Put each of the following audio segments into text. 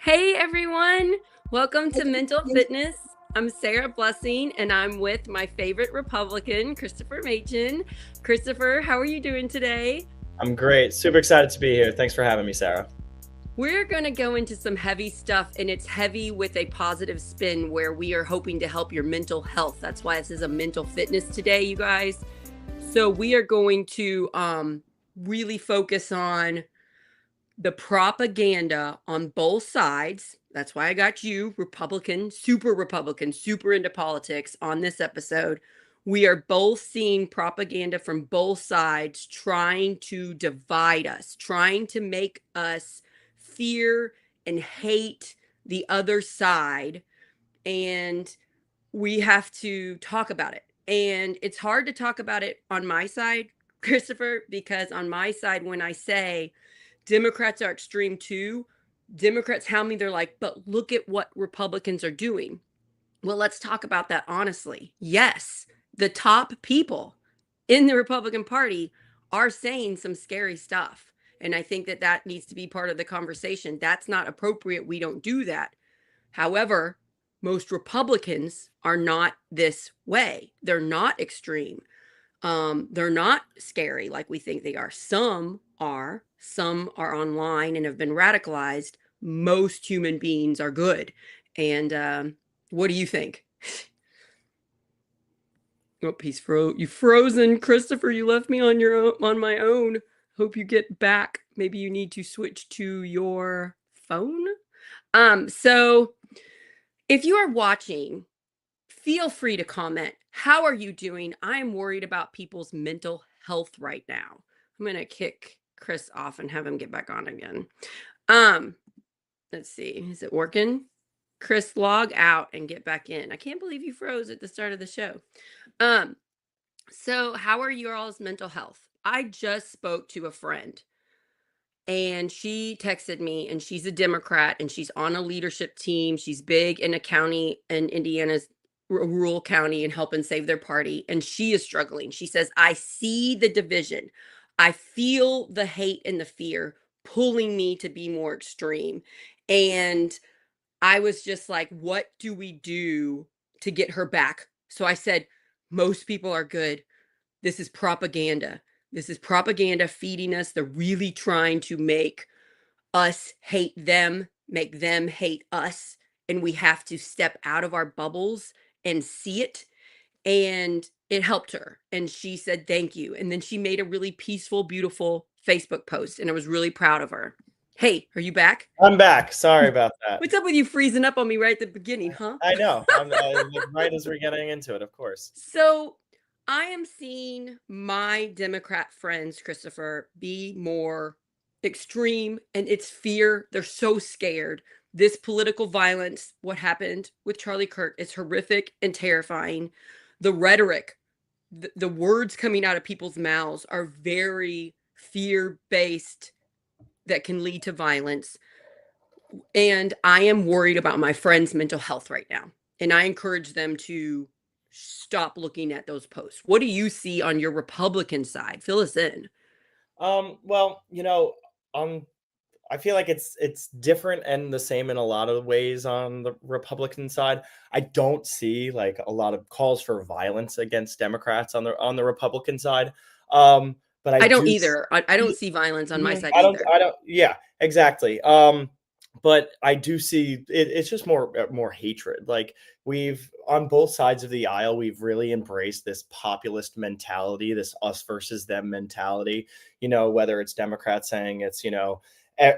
Hey everyone, welcome to Mental Fitness. I'm Sarah Blessing and I'm with my favorite Republican, Christopher Maichin. Christopher, how are you doing today? I'm great. Super excited to be here. Thanks for having me, Sarah. We're going to go into some heavy stuff, and it's heavy with a positive spin where we are hoping to help your mental health. That's why this is a mental fitness today, you guys. So we are going to really focus on the propaganda on both sides. That's why I got you, Republican, super into politics on this episode. We are both seeing propaganda from both sides trying to divide us, trying to make us fear and hate the other side. And we have to talk about it. And it's hard to talk about it on my side, Christopher, because on my side, when I say Democrats are extreme too, Democrats tell me they're like, but look at what Republicans are doing. Well, let's talk about that honestly. Yes, the top people in the Republican Party are saying some scary stuff. And I think that that needs to be part of the conversation. That's not appropriate. We don't do that. However, most Republicans are not this way. They're not extreme. They're not scary like we think they are. Some are online and have been radicalized. Most human beings are good. And what do you think? Oh, you frozen, Christopher. You left me on on my own. Hope you get back. Maybe you need to switch to your phone. So if you are watching, feel free to comment. How are you doing? I'm worried about people's mental health right now. I'm going to kick Chris off and have him get back on again. Um, let's see. Is it working? Chris, log out and get back in. I can't believe you froze at the start of the show. So how are your all's mental health? I just spoke to a friend and she texted me, and she's a Democrat and she's on a leadership team. She's big in a county in Indiana's rural county and helping save their party. And she is struggling. She says, I see the division. I feel the hate and the fear pulling me to be more extreme. And I was just like, what do we do to get her back? So I said, most people are good. This is propaganda. This is propaganda feeding us. They're really trying to make us hate them, make them hate us. And we have to step out of our bubbles and see it. And it helped her. And she said, thank you. And then she made a really peaceful, beautiful Facebook post. And I was really proud of her. Hey, are you back? I'm back. Sorry about that. What's up with you freezing up on me right at the beginning, huh? I know. I'm right as we're getting into it, of course. So I am seeing my Democrat friends, Christopher, be more extreme, and it's fear. They're so scared. This political violence, what happened with Charlie Kirk, is horrific and terrifying. The rhetoric, the words coming out of people's mouths are very fear based that can lead to violence. And I am worried about my friends' mental health right now. And I encourage them to stop looking at those posts. What do you see on your Republican side? Fill us in. Well, um, I feel like it's different and the same in a lot of ways on the Republican side. I don't see like a lot of calls for violence against Democrats on the Republican side. But I I don't do either. I don't see, see violence on my side I don't either. I don't yeah, exactly. But I do see it's just more hatred. Like we've on both sides of the aisle, we've really embraced this populist mentality, this us versus them mentality. Whether it's Democrats saying it's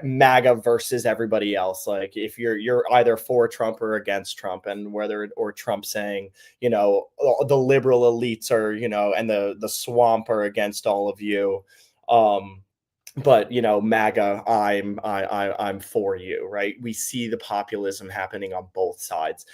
MAGA versus everybody else. Like if you're either for Trump or against Trump, and or Trump saying the liberal elites are and the swamp are against all of you. But MAGA, I'm for you, right? We see the populism happening on both sides.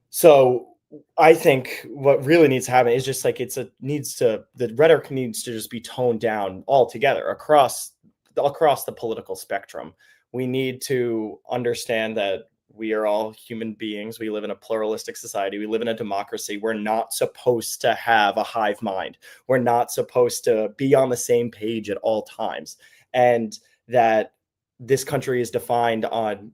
So I think what really needs to happen is just like the rhetoric needs to just be toned down altogether across the political spectrum. We need to understand that we are all human beings. We live in a pluralistic society. We live in a democracy. We're not supposed to have a hive mind. We're not supposed to be on the same page at all times. And that this country is defined on,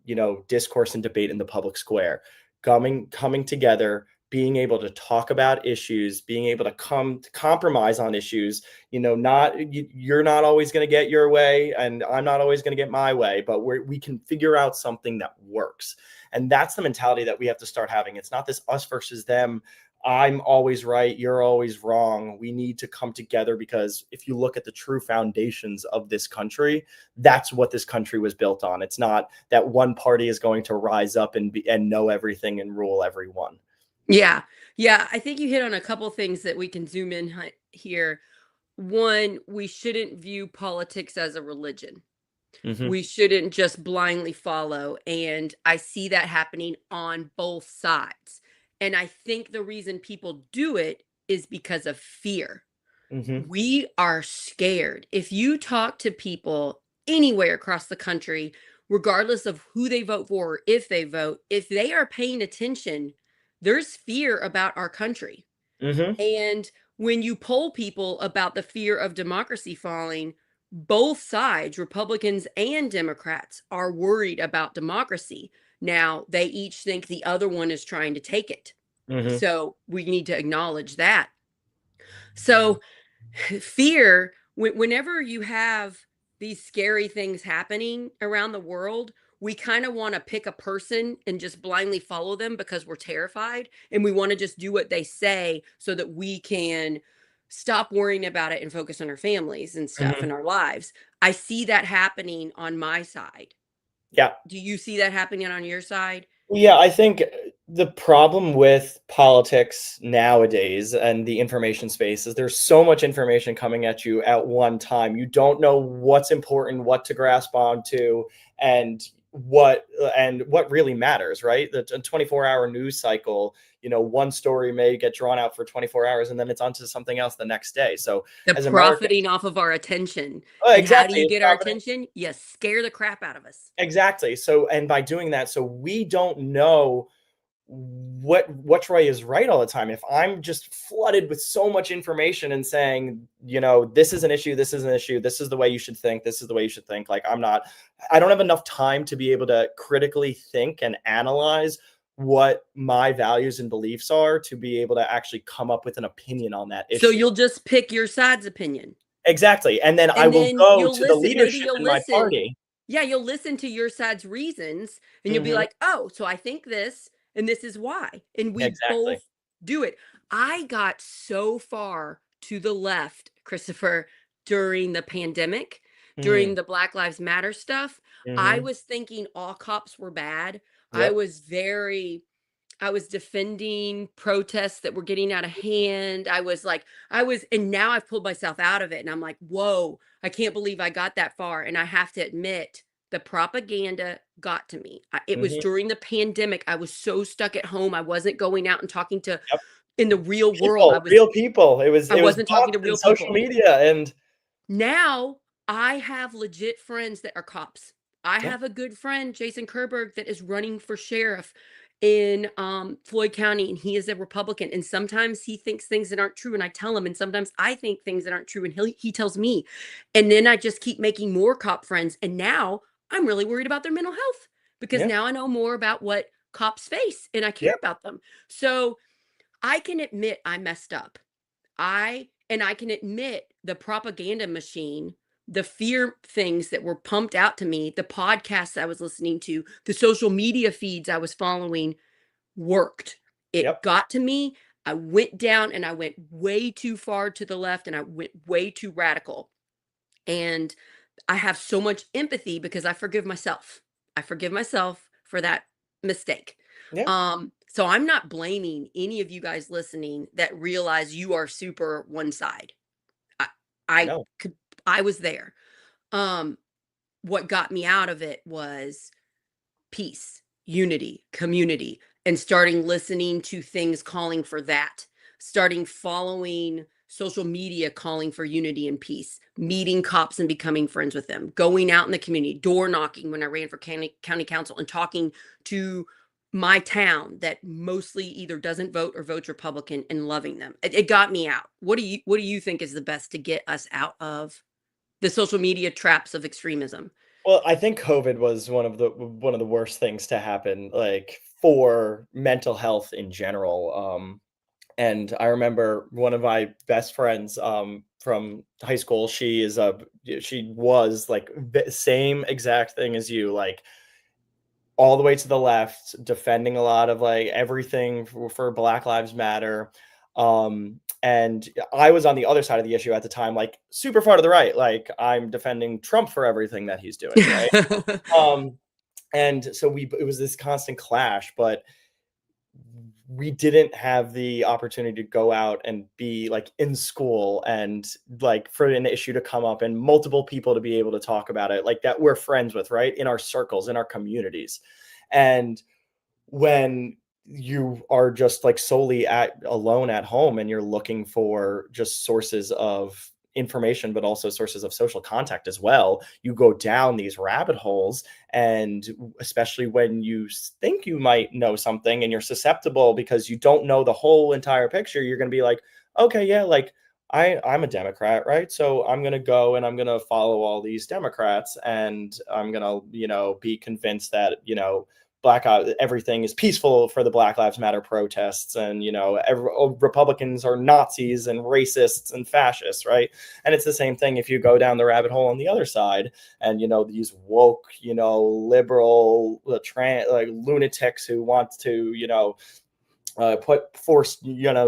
discourse and debate in the public square, coming together, being able to talk about issues, being able to come to compromise on issues. You're not always going to get your way, and I'm not always going to get my way, but we can figure out something that works. And that's the mentality that we have to start having. It's not this us versus them. I'm always right, you're always wrong. We need to come together, because if you look at the true foundations of this country, that's what this country was built on. It's not that one party is going to rise up and know everything and rule everyone. Yeah. Yeah. I think you hit on a couple things that we can zoom in here. One, we shouldn't view politics as a religion. Hmm. We shouldn't just blindly follow. And I see that happening on both sides. And I think the reason people do it is because of fear. Hmm. We are scared. If you talk to people anywhere across the country, regardless of who they vote for, or if they vote, if they are paying attention, there's fear about our country. Hmm. And when you poll people about the fear of democracy falling, both sides, Republicans and Democrats, are worried about democracy. Now, they each think the other one is trying to take it. Hmm. So we need to acknowledge that. So, fear, whenever you have these scary things happening around the world, we kind of want to pick a person and just blindly follow them because we're terrified, and we want to just do what they say so that we can stop worrying about it and focus on our families and stuff Hmm. in our lives. I see that happening on my side. Yeah. Do you see that happening on your side? Yeah, I think the problem with politics nowadays and the information space is there's so much information coming at you at one time. You don't know what's important, what to grasp onto, and what really matters, right? The 24-hour news cycle, one story may get drawn out for 24 hours and then it's onto something else the next day. So The as Americans, profiting off of our attention. oh, And how do exactly, you it's get our profiting. attention? You scare the crap out of us. Exactly. So, and by doing that, so we don't know which way is right all the time. If I'm just flooded with so much information and saying, this is an issue, this is an issue, this is the way you should think, this is the way you should think, like I don't have enough time to be able to critically think and analyze what my values and beliefs are to be able to actually come up with an opinion on that So issue. you'll just pick your side's opinion. Exactly. And then I And will then go you'll to the listen. Maybe leadership you'll in my listen. party. Yeah, you'll listen to your side's reasons and you'll be Hmm. like, oh, so I think this and this is why. And we Exactly. both do it. I got so far to the left, Christopher, during the pandemic, during Mm, the Black Lives Matter stuff. I mhm. was thinking all cops were bad. I Yep. was very I was defending protests that were getting out of hand. And now I've pulled myself out of it. And I'm like, whoa, I can't believe I got that far. And I have to admit, the propaganda got to me. It was Mhm. during the pandemic. I was so stuck at home. I wasn't going out and talking to Yep. in the real world. People, real people. I It was wasn't talking bots to and real social people. media and Now I have legit friends that are cops. I yeah, have a good friend, Jason Kerberg, that is running for sheriff in Floyd County, and he is a Republican. And sometimes he thinks things that aren't true, and I tell him. And sometimes I think things that aren't true, and he tells me. And then I just keep making more cop friends. And now I'm really worried about their mental health because yeah, now I know more about what cops face, and I care yeah, about them. So I can admit I messed up. I can admit the propaganda machine, the fear things that were pumped out to me, the podcasts I was listening to, the social media feeds I was following worked. It yep, got to me. I went down and I went way too far to the left and I went way too radical. And I have so much empathy because I forgive myself. I forgive myself for that mistake. yeah, So I'm not blaming any of you guys listening that realize you are super one side. I I no, could I was there. Um, what got me out of it was peace, unity, community, and starting listening to things calling for that, starting following social media calling for unity and peace, meeting cops and becoming friends with them, going out in the community, door knocking when I ran for county council and talking to my town that mostly either doesn't vote or votes Republican and loving them. It got me out. What do you think is the best to get us out of the social media traps of extremism? Well, I think COVID was one of the worst things to happen, like, for mental health in general, and I remember one of my best friends, from high school, she was, like, the same exact thing as you, like, all the way to the left, defending a lot of, like, everything for Black Lives Matter, and I was on the other side of the issue at the time, like, super far to the right, like, I'm defending Trump for everything that he's doing, right? Um, and so it was this constant clash, but we didn't have the opportunity to go out and be like in school and like for an issue to come up and multiple people to be able to talk about it like that we're friends with, right? In our circles, in our communities. And when you are just like solely at alone at home and you're looking for just sources of information but also sources of social contact as well, you go down these rabbit holes. And especially when you think you might know something and you're susceptible because you don't know the whole entire picture, you're going to be like, okay, yeah, like I'm a Democrat, right? So I'm going to go and I'm going to follow all these Democrats and I'm going to, be convinced that, everything is peaceful for the Black Lives Matter protests, and Republicans are Nazis and racists and fascists, right? And it's the same thing if you go down the rabbit hole on the other side, and these woke, liberal, like lunatics who want to, put forced,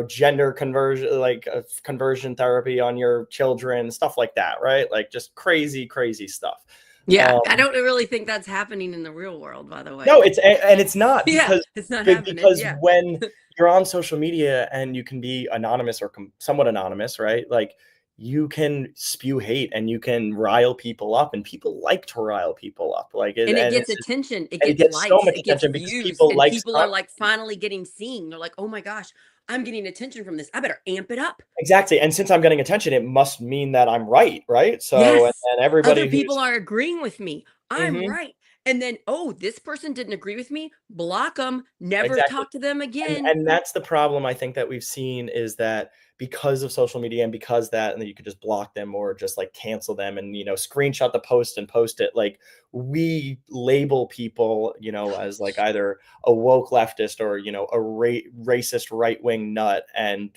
gender conversion, like conversion therapy on your children, stuff like that, right? Like just crazy, crazy stuff. Yeah, Um, I don't really think that's happening in the real world, by the way. No, and it's not Yeah, because it's not happening. because Yeah. when you're on social media and you can be anonymous or somewhat anonymous, right? Like you can spew hate and you can rile people up, and people like to rile people up. Like And it and gets attention, it it gets gets so likes, much it gets attention because views, people and like people are like finally getting seen. They're like, oh my gosh, I'm getting attention from this. I better amp it up. exactly. And since I'm getting attention, it must mean that I'm right, right? So Yes. and Other everybody people who's are agreeing with me. I'm Mhm, right. And then, oh, this person didn't agree with me. Block them. Never exactly. talk to them And again. and that's the problem I think that we've seen, is that because of social media and because that, and then you could just block them or just like cancel them and screenshot the post and post it, like we label people, as like either a woke leftist or a racist right-wing nut. And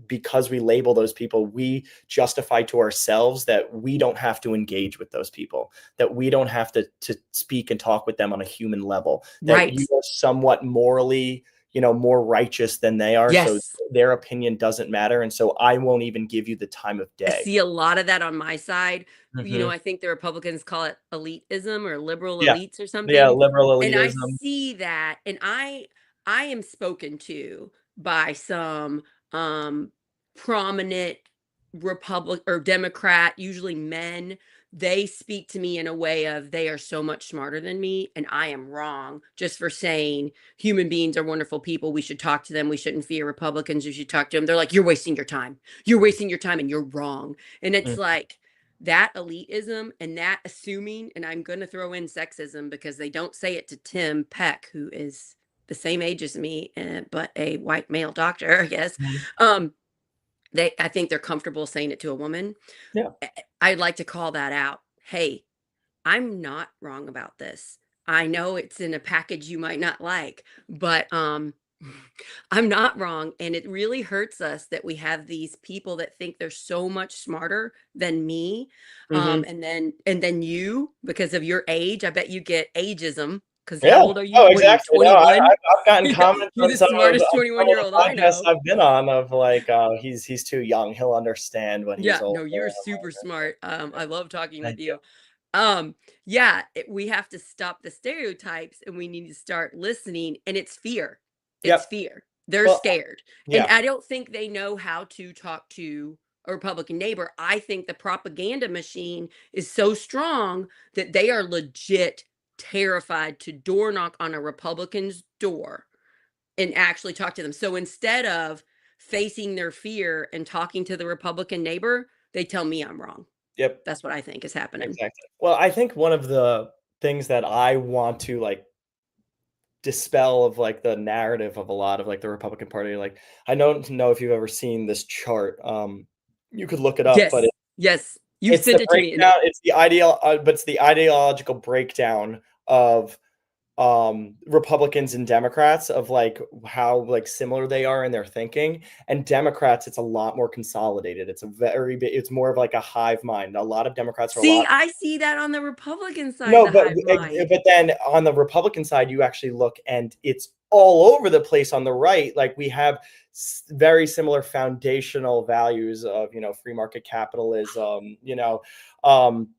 because we label those people, we justify to ourselves that we don't have to engage with those people, that we don't have to speak and talk with them on a human level, that Right. you are somewhat morally, more righteous than they are. So Yes. their opinion doesn't matter. And so I won't even give you the time of I day. see a lot of that on my side. Hmm. I think the Republicans call it elitism or liberal Yeah. elites or Yeah. something. Liberal And I elitism. see that, and I am spoken to by some prominent Republic or Democrat, usually men. They speak to me in a way of they are so much smarter than me, and I am wrong just for saying human beings are wonderful people. We should talk to them. We shouldn't fear Republicans. You should talk to them. They're like, you're wasting your time. You're wasting your time and you're wrong. And it's Mm, like that elitism and that assuming, and I'm going to throw in sexism because they don't say it to Tim Peck, who is the same age as me, but a white male doctor, I guess. mhm. Um, I think they're comfortable saying it to a woman. Yeah. I'd like to call that out. Hey, I'm not wrong about this. I know it's in a package you might not like, but I'm not wrong, and it really hurts us that we have these people that think they're so much smarter than me. Hmm. And then you, because of your age, I bet you get ageism. Because how Yeah. old are you? Oh, What are you, exactly. No, I 21? I've gotten Yeah, comments you're on the smartest some of 21-year the old I podcasts know. I've been on of like, he's too young. He'll understand when he's Yeah, older. no, you're I'm super smart. I love like, talking with thank you. you. Yeah, we have to stop the stereotypes and we need to start listening. And it's fear. It's Yep. fear. They're Well, scared. And yeah. I don't think they know how to talk to a Republican neighbor. I think the propaganda machine is so strong that they are legit terrified to door knock on a Republican's door and actually talk to them. So instead of facing their fear and talking to the Republican neighbor, they tell me I'm wrong. Yep. That's what I think is happening. Exactly. Well, I think one of the things that I want to like dispel of like the narrative of a lot of like the Republican Party, like I don't know if you've ever seen this chart. You could look it up, but Yes. Yes. You It's sent the it to me, and breakdown, it's the but it's the ideological breakdown of Republicans and Democrats, of like how like similar they are in their thinking. And Democrats, it's a lot more consolidated. It's a very big, it's more of like a hive mind. A lot of Democrats are a see, lot. I see that on the Republican side, No, the hive mind. but then on the Republican side, you actually look and it's all over the place on the right. Like we have very similar foundational values of, free market capitalism, um,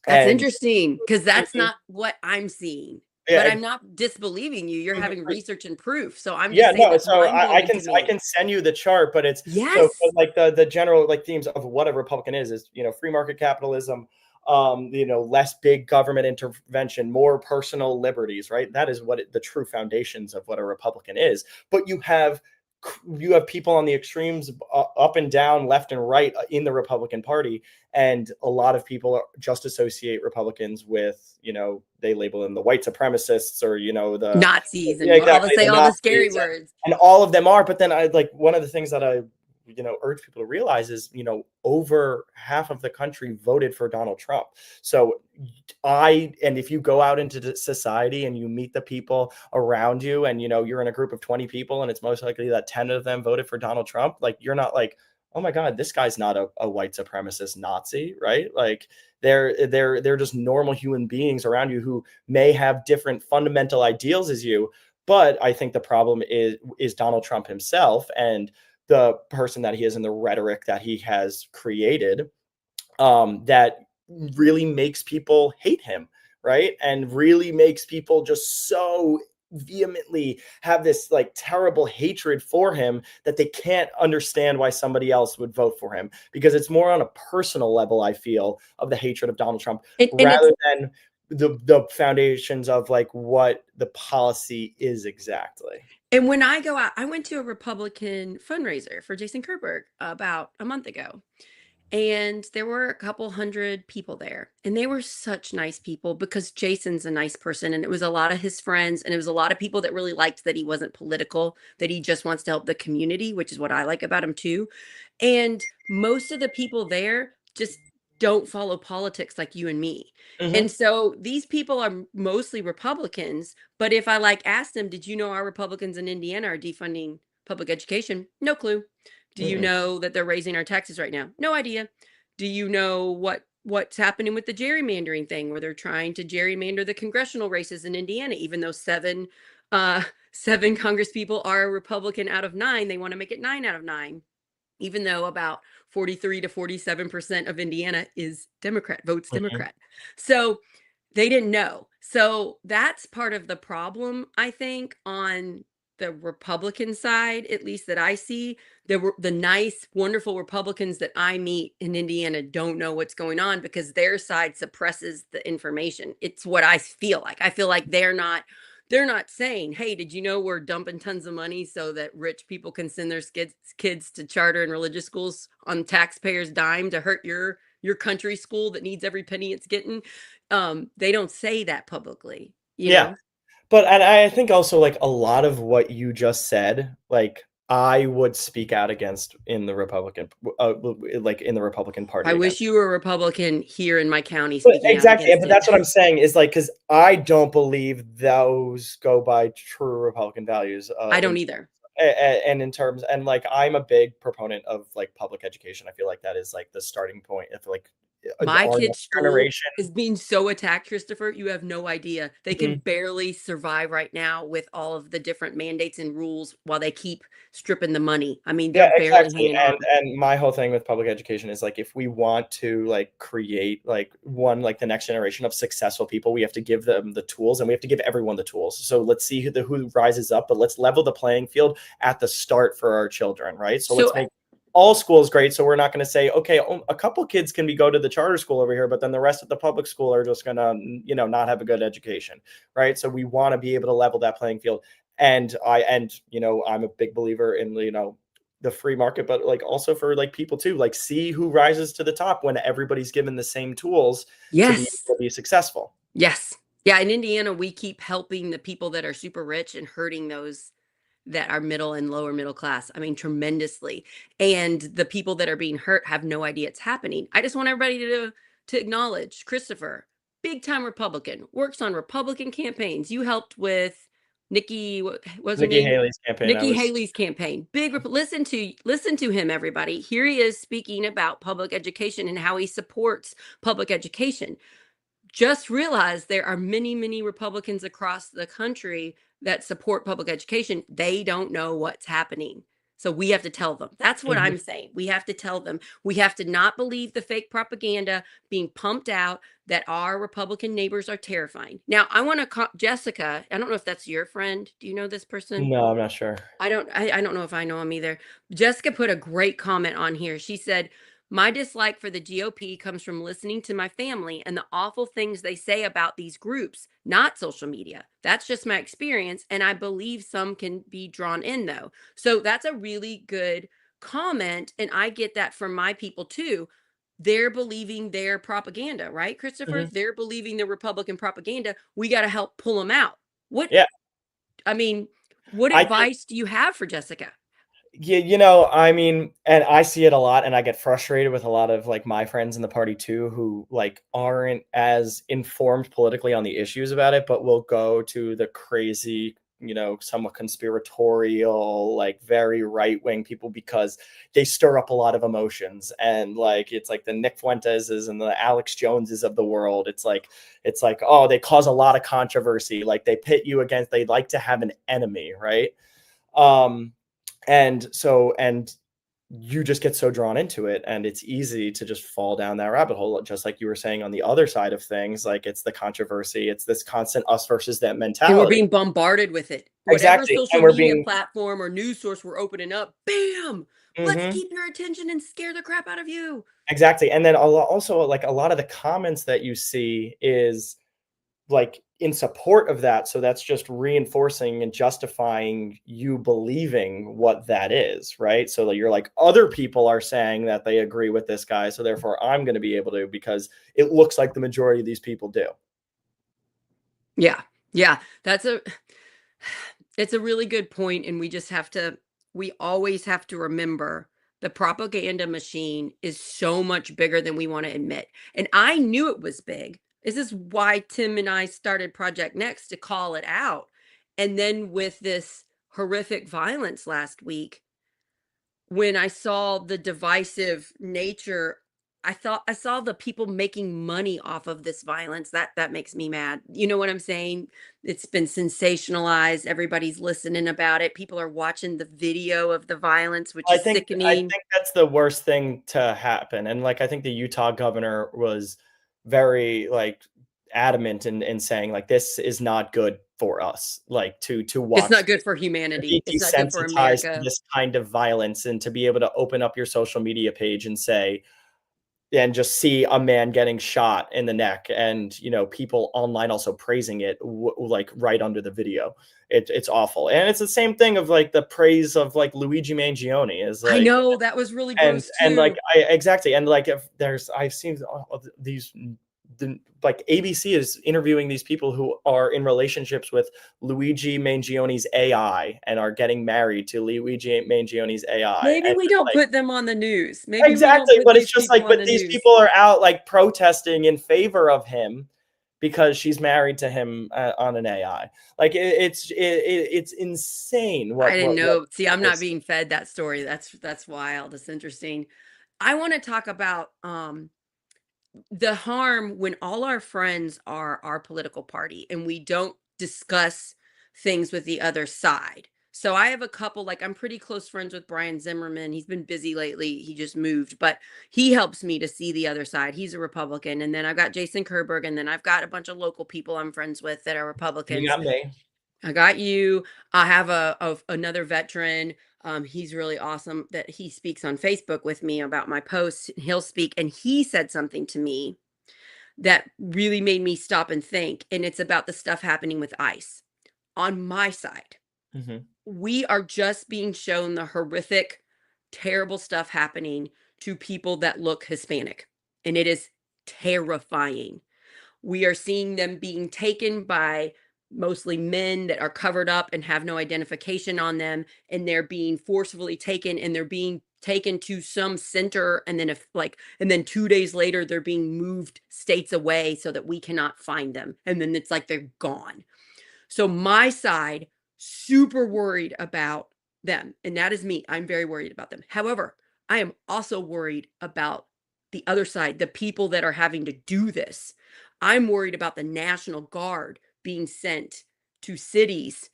That's and interesting because that's Mhm. not what I'm seeing. But Yeah, I'm not disbelieving you. You're having mhm. research and proof. So I'm just Yeah, saying no, that's so mind I blowing can to I me. can send you the chart, but it's so Yes. but like the general like themes of what a Republican is, free market capitalism, less big government intervention, more personal liberties, right? That is what the true foundations of what a Republican is. But you have people on the extremes, up and down, left and right, in the Republican Party, and a lot of people just associate Republicans with, they label them the white supremacists, or the Nazis yeah, and all the exactly, say the all the scary Nazis, words. and all of them are. But then I like one of the things that I urge people to realize is, over half of the country voted for Donald Trump. So and if you go out into society and you meet the people around you, and you're in a group of 20 people and it's most likely that 10 of them voted for Donald Trump, like you're not like, oh my God, this guy's not a white supremacist Nazi, right? Like they're just normal human beings around you who may have different fundamental ideals as you. But I think the problem is Donald Trump himself, and the person that he is, and the rhetoric that he has created, that really makes people hate him, right? And really makes people just so vehemently have this like terrible hatred for him that they can't understand why somebody else would vote for him, because it's more on a personal level, I feel, of the hatred of Donald Trump, And it's rather than the foundations of like what the policy is exactly. and when I go out, I went to a Republican fundraiser for Jason Kerberg about a month ago. And there were a couple hundred people there. And they were such nice people because Jason's a nice person. And it was a lot of his friends. And it was a lot of people that really liked that he wasn't political, that he just wants to help the community, which is what I like about him too. And most of the people there just don't follow politics like you and me. And Hmm. so these people are mostly Republicans. But if I like ask them, did you know our Republicans in Indiana are defunding public education? No clue. Do you Mm-mm. know that they're raising our taxes right now? No idea. Do you know what's happening with the gerrymandering thing where they're trying to gerrymander the congressional races in Indiana, even though uh seven Congress people are Republican out of nine, they want to make it 9 out of 9, even though about 43 to 47% of Indiana is Democrat, votes Hmm. Democrat. So they didn't know. So that's part of the problem, I think, on the Republican side, at least that I see. The nice, wonderful Republicans that I meet in Indiana don't know what's going on because their side suppresses the information. It's what I feel like. I feel like they're not saying, "Hey, did you know we're dumping tons of money so that rich people can send their kids to charter and religious schools on taxpayers' dime to hurt your country school that needs every penny it's getting?" They don't say that publicly, you Yeah. know? But and I think also like a lot of what you just said, like I would speak out against in the like in the Republican I Party wish against. you were a Republican here in my county But speaking out exactly, against but it. that's what I'm saying is like, because I don't believe those go by true Republican values, I in don't either. and in terms, and like I'm a big proponent of like public education. I feel like that is like the starting point of like My our kid's next school generation. is being so attacked, Christopher. You have no idea. They can Mhm. barely survive right now with all of the different mandates and rules while they keep stripping the money. I mean, they're Yeah, barely exactly. hanging And on. my whole thing with public education is like if we want to like create like the next generation of successful people, we have to give them the tools, and we have to give everyone the tools. So let's see who rises up, but let's level the playing field at the start for our children, right? So So let's make all schools great. So we're not going to say, okay, a couple kids can go to the charter school over here, but then the rest of the public school are just going to, not have a good education, right? So we want to be able to level that playing field. I'm a big believer in, the free market, but like also for like people too, like see who rises to the top when everybody's given the same tools to be yes. able to be successful. Yes. Yeah, in Indiana, we keep helping the people that are super rich and hurting those that are middle and lower middle class. I mean, tremendously. And the people that are being hurt have no idea it's happening. I just want everybody to acknowledge Christopher, big time Republican, works on Republican campaigns. You helped with Nikki, what was her Nikki name? Haley's campaign. I Nikki was Haley's campaign. Listen to him, everybody. Here he is speaking about public education and how he supports public education. Just realize there are many, many Republicans across the country that support public education. They don't know what's happening. So we have to tell them. That's what Mhm. I'm saying. We have to tell them. We have to not believe the fake propaganda being pumped out that our Republican neighbors are terrifying. Now, I want to call Jessica. I don't know if that's your friend. Do you know this person? No, I'm not sure. I don't know if I know him either. Jessica put a great comment on here. She said, "My dislike for the GOP comes from listening to my family and the awful things they say about these groups, not social media. That's just my experience, and I believe some can be drawn in though." So that's a really good comment, and I get that from my people too. They're believing their propaganda, right, Christopher? Mhm. They're believing the Republican propaganda. We got to help pull them out. What Yeah, I mean, what I think. advice do you have for Jessica? Yeah, I mean, and I see it a lot, and I get frustrated with a lot of like my friends in the party too, who like aren't as informed politically on the issues about it, but will go to the crazy, somewhat conspiratorial, like very right wing people because they stir up a lot of emotions, and like it's like the Nick Fuenteses and the Alex Joneses of the world. It's like, oh, they cause a lot of controversy, like they pit you against. They like to have an enemy, right? Um, and you just get so drawn into it, and it's easy to just fall down that rabbit hole, just like you were saying on the other side of things. Like it's the controversy, it's this constant us versus them And we're mentality. being bombarded with it. Whatever Exactly, social and we're media being. platform or news source we're opening up, bam! Let's Mhm. keep your attention and scare the crap out of you. Exactly, and then also, like, a lot of the comments that you see is like in support of that, so that's just reinforcing and justifying you believing what that is, right? So that you're like, other people are saying that they agree with this guy, so therefore I'm going to be able to, because it looks like the majority of these people do. Yeah. Yeah. It's a really good point, and we always have to remember the propaganda machine is so much bigger than we want to admit. And I knew it was big. This is why Tim and I started Project Next, to call it out. And then with this horrific violence last week, when I saw the divisive nature, I saw the people making money off of this violence. That makes me mad. You know what I'm saying? It's been sensationalized. Everybody's listening about it. People are watching the video of the violence, which I is think I sickening. think that's the worst thing to happen, and, like, I think the Utah governor was very, like, adamant in saying, like, "This is not good for us," like, to It's watch not good this, for to be humanity. It's not good for desensitized to America. this kind of violence, and to be able to open up your social media page and say, and just see a man getting shot in the neck, and people online also praising it, like right under the video. It's awful, and it's the same thing of like the praise of like Luigi Mangione is I like. know that was really and gross and like too. I exactly, and like if there's I've seen all of these, like ABC is interviewing these people who are in relationships with Luigi Mangione's AI and are getting married to Luigi Mangione's AI, Maybe and we it's don't like. put them on the news. Maybe we don't Exactly, put but it's these just people like, on but the these news. people are out like protesting in favor of him because she's married to him, on an AI. Like it's insane I what didn't what know. See, I'm we're not seeing. being fed that story. That's wild. It's interesting. I want to talk about the harm when all our friends are our political party and we don't discuss things with the other side. So I have a couple, like I'm pretty close friends with Brian Zimmerman. He's been busy lately. He just moved, but he helps me to see the other side. He's a Republican. And then I've got Jason Kerberg, and then I've got a bunch of local people I'm friends with that are You Republicans. got me. I got you. I have another veteran. He's really awesome that he speaks on Facebook with me about my posts. He'll speak, and he said something to me that really made me stop and think. And it's about the stuff happening with ICE. On my side, Mhm. we are just being shown the horrific, terrible stuff happening to people that look Hispanic, and it is terrifying. We are seeing them being taken by mostly men that are covered up and have no identification on them, and they're being forcefully taken, and they're being taken to some center, and then if like and then 2 days later they're being moved states away so that we cannot find them, and then it's like they're gone. So my side, super worried about them, and that is me. I'm very worried about them. However, I am also worried about the other side, the people that are having to do this. I'm worried about the National Guard being sent to cities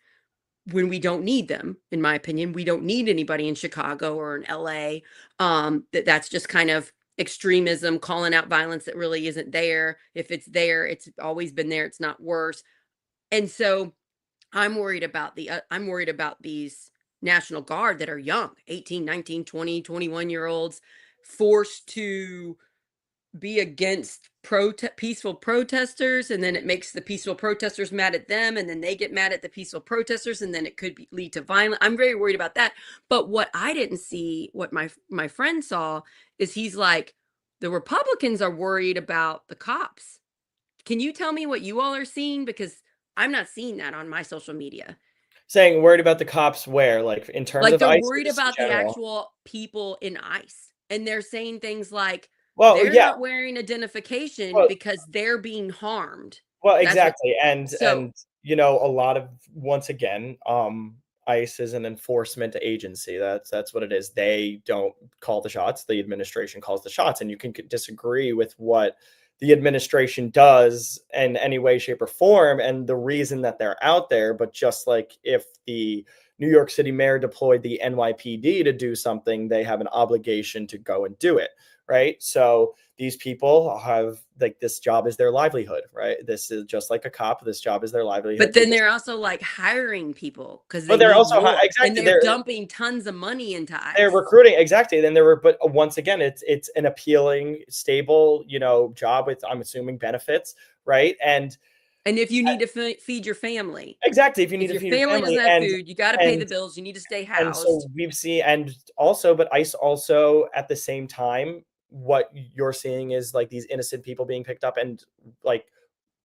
when we don't need them. In my opinion, we don't need anybody in Chicago or in LA. That's just kind of extremism, calling out violence that really isn't there. If it's there, it's always been there. It's not worse. And so I'm worried about these National Guard that are young, 18, 19, 20, 21 year olds, forced to be against peaceful protesters, and then it makes the peaceful protesters mad at them, and then they get mad at the peaceful protesters, and then it could lead to violence. I'm very worried about that. But what I didn't see, what my friend saw, is he's like, the Republicans are worried about the cops. Can you tell me what you all are seeing? Because I'm not seeing that on my social media. Saying worried about the cops where, like in terms Like, of they're ICE or worried just in about the general? actual people in ICE, and they're saying things like, Well, "They're yeah. not wearing identification Well, because they're being harmed." Well, That's what exactly, so a lot of once again, ICE is an enforcement agency. That's what it is. They don't call the shots. The administration calls the shots, and you can disagree with what the administration does in any way, shape, or form, and the reason that they're out there. But just like if the New York City mayor deployed the NYPD to do something, they have an obligation to go and do it, right? So these people have, like, this job is their livelihood, right? This is just like a cop. This job is their but livelihood. They then just, they're also, like, hiring people because but they they're need also more, and exactly they're dumping tons of money into they're ICE. recruiting exactly. Then there were, but once again, it's an appealing, stable, job with, I'm assuming, benefits, right? And And if you need to feed your family. exactly, if you need If to your feed your family doesn't family, have food, you gotta pay the and bills, you need to stay And so housed. we've seen, and also, but ICE also at the same time, what you're seeing is like these innocent people being picked up, and like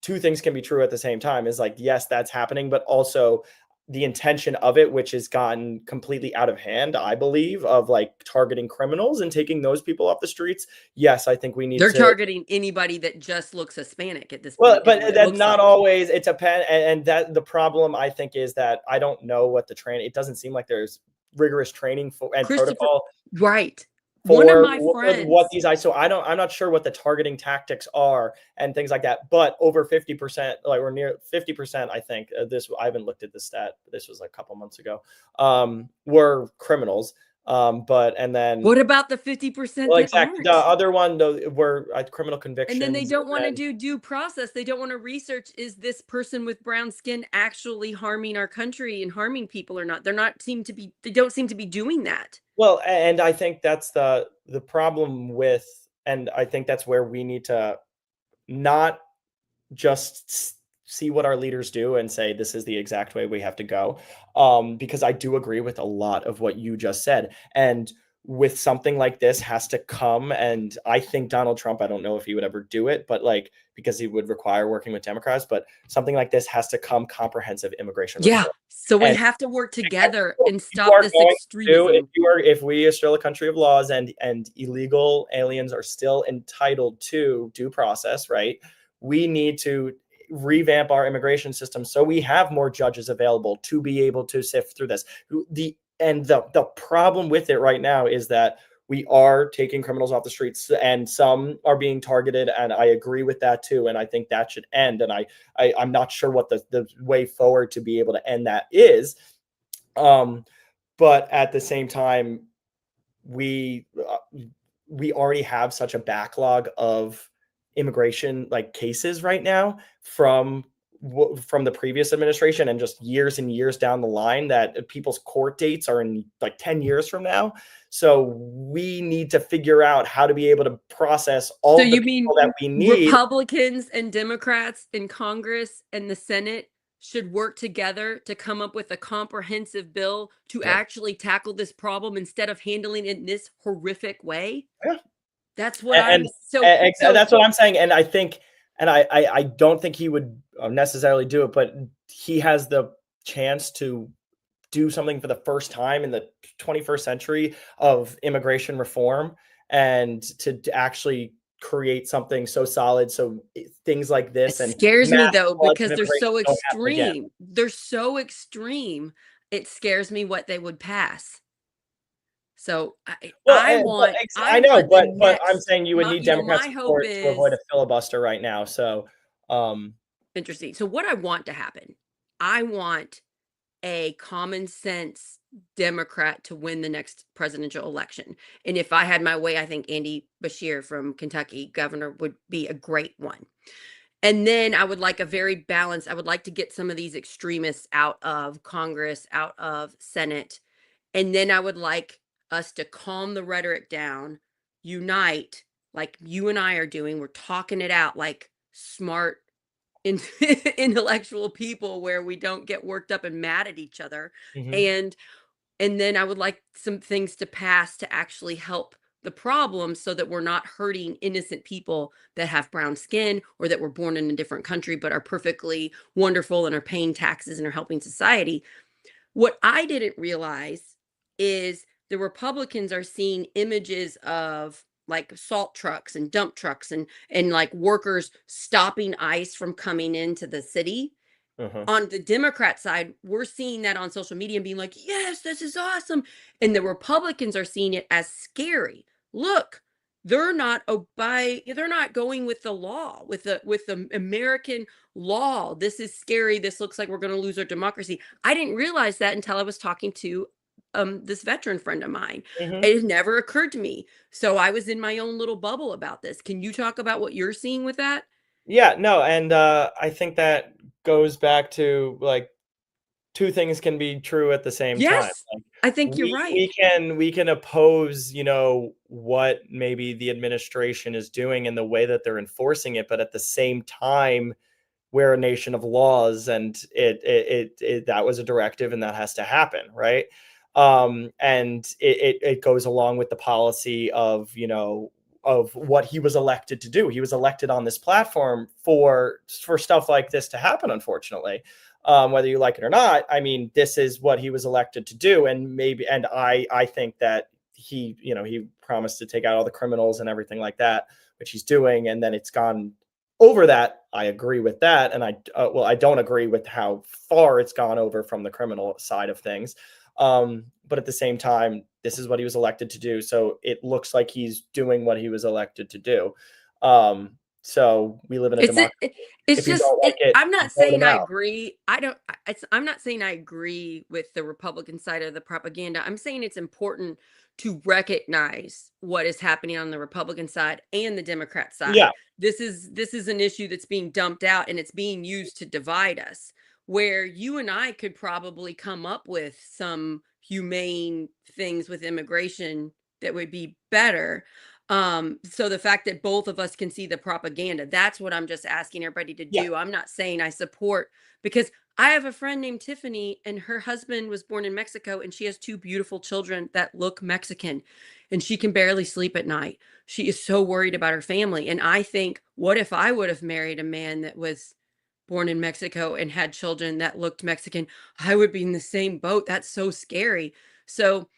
two things can be true at the same time. Is like, yes, that's happening, but also the intention of it, which has gotten completely out of hand, I believe, of like targeting criminals and taking those people off the streets. Yes, I think we need They're to. targeting anybody that just looks Hispanic at this Well, point, is what but it that looks not like. always. It depends, and that the problem, I think, is that I don't know what the training. It doesn't seem like there's rigorous training for and Christopher protocol Right. One of for my what friends these ISO. I'm not sure what the targeting tactics are and things like that. But over 50%, like we're near 50%, I think. This I haven't looked at the stat. This was a couple months ago. Were criminals. But and then, What about the 50% well, that exactly, the aren't? other one though were criminal And then they convictions, don't and wanna then, do due process. They don't wanna research, is this person with brown skin actually harming our country and harming people or not? They don't seem to be doing that. well, and I think that's the problem with, and I think that's where we need to not just see what our leaders do and say this is the exact way we have to go, because I do agree with a lot of what you just said. And with something like this has to come, and I think Donald Trump, I don't know if he would ever do it, but like, because he would require working with Democrats, but something like this has to come comprehensive immigration Yeah. reform. So we And have to work exactly. together So and if you stop are this going to do, extremism. if we are still a country of laws, and illegal aliens are still entitled to due process, right? We need to revamp our immigration system so we have more judges available to be able to sift through this. The problem with it right now is that we are taking criminals off the streets, and some are being targeted, and I agree with that too, and I think that should end. And I'm not sure what the way forward to be able to end that is. But at the same time, we we already have such a backlog of immigration like cases right now from the previous administration, and just years and years down the line, that people's court dates are in like 10 years from now. So we need to figure out how to be able to process So all of the you people mean that we need. Republicans and Democrats in Congress and the Senate should work together to come up with a comprehensive bill to Yeah. actually tackle this problem instead of handling it in this horrific way? Yeah. That's what And I'm so that's what I'm saying. And I think, and I don't think he would necessarily do it, but he has the chance to do something for the first time in the 21st century of immigration reform, and to actually create something so solid, so things like It this and scares me mass though floods of because they're immigration so don't happen again. extreme. They're so extreme. It scares me what they would pass. So Well, but I I know, want the but I'm next saying you would my need you know, Democrat my hope support to avoid is a filibuster right now. So, interesting. So what I want to happen, I want a common sense Democrat to win the next presidential election. And if I had my way, I think Andy Bashir from Kentucky, governor, would be a great one. And then I would like a very balanced, I would like to get some of these extremists out of Congress, out of Senate. And then I would like us to calm the rhetoric down, unite, like you and I are doing. We're talking it out like smart, in, intellectual people where we don't get worked up and mad at each other. mhm. And and then I would like some things to pass to actually help the problem so that we're not hurting innocent people that have brown skin or that were born in a different country but are perfectly wonderful and are paying taxes and are helping society. What I didn't realize is the Republicans are seeing images of like salt trucks and dump trucks and like workers stopping ice from coming into the city. Uh-huh. On the Democrat side, we're seeing that on social media and being like, yes, this is awesome. And the Republicans are seeing it as scary. Look, they're not going with the law, with the American law. This is scary. This looks like we're going to lose our democracy. I didn't realize that until I was talking to this veteran friend of mine. Mhm. It never occurred to me. So I was in my own little bubble about this. Can you talk about what you're seeing with that? Yeah, no, and I think that goes back to like two things can be true at the same time. Yes, Like I think you're right. we can oppose, what maybe the administration is doing and the way that they're enforcing it, but at the same time, we're a nation of laws, and it that was a directive, and that has to happen, right? And it goes along with the policy of of what he was elected to do. He was elected on this platform for stuff like this to happen, unfortunately. Whether you like it or not, I mean, this is what he was elected to do, and I think that he promised to take out all the criminals and everything like that, which he's doing, and then it's gone over that. I agree with that, and I don't agree with how far it's gone over from the criminal side of things. But at the same time, this is what he was elected to do, so it looks like he's doing what he was elected to do. So we live in a It's it, democracy. it's If you just don't like it, I'm not vote saying him I out. agree. I don't I'm not saying I agree with the Republican side of the propaganda. I'm saying it's important to recognize what is happening on the Republican side and the Democrat Yeah, side. This is an issue that's being dumped out and it's being used to divide us. Where you and I could probably come up with some humane things with immigration that would be better. So the fact that both of us can see the propaganda, that's what I'm just asking everybody to yeah, do. I'm not saying I support, because I have a friend named Tiffany and her husband was born in Mexico and she has two beautiful children that look Mexican and she can barely sleep at night. She is so worried about her family. And I think, what if I would have married a man that was born in Mexico and had children that looked Mexican? I would be in the same boat. That's so scary. So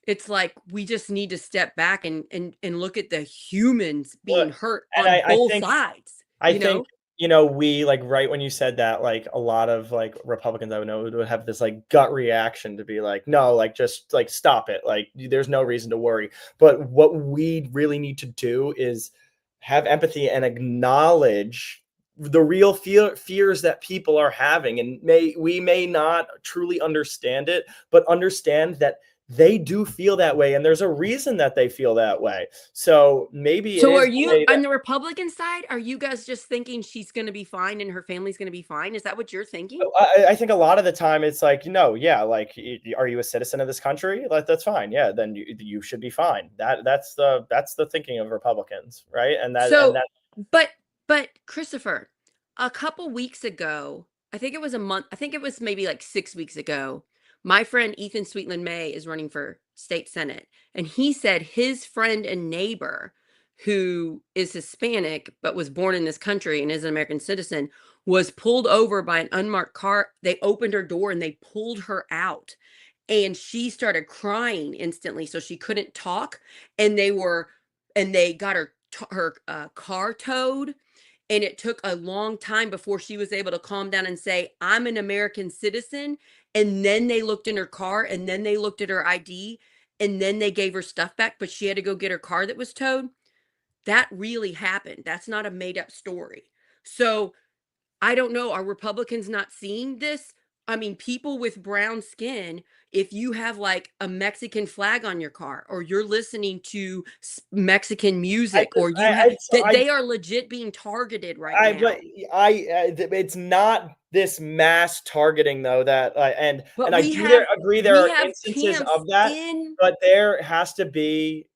it's like we just need to step back and look at the humans well, being hurt and on I both think sides, I you think, know? we like right when you said that, like a lot of like Republicans I would know would have this like gut reaction to be like, no, like just like stop it. Like there's no reason to worry. But what we really need to do is have empathy and acknowledge the real fears that people are having. And we may not truly understand it, but understand that they do feel that way. And there's a reason that they feel that way. So maybe it So are is the you way that on the Republican side? Are you guys just thinking she's going to be fine and her family's going to be fine? Is that what you're thinking? I think a lot of the time it's like, no, yeah, like, are you a citizen of this country? Like, that's fine. Yeah, then you should be fine. That's the thinking of Republicans, right? And So, that but Christopher, a couple weeks ago, I think it was a month, I think it was maybe like 6 weeks ago, my friend Ethan Sweetland May is running for state senate, and he said his friend and neighbor, who is Hispanic but was born in this country and is an American citizen, was pulled over by an unmarked car. They opened her door and they pulled her out, and she started crying instantly, so she couldn't talk. And they got her car towed, and it took a long time before she was able to calm down and say, "I'm an American citizen." And then they looked in her car, and then they looked at her ID, and then they gave her stuff back, but she had to go get her car that was towed. That really happened. That's not a made up story. So I don't know, are Republicans not seeing this? I mean, people with brown skin, if you have like a Mexican flag on your car, or you're listening to Mexican I music, just or you have that, I they are legit being targeted right I but now. it's not this mass targeting though that and But I do there agree there we are have instances camps of that, in. but there has to be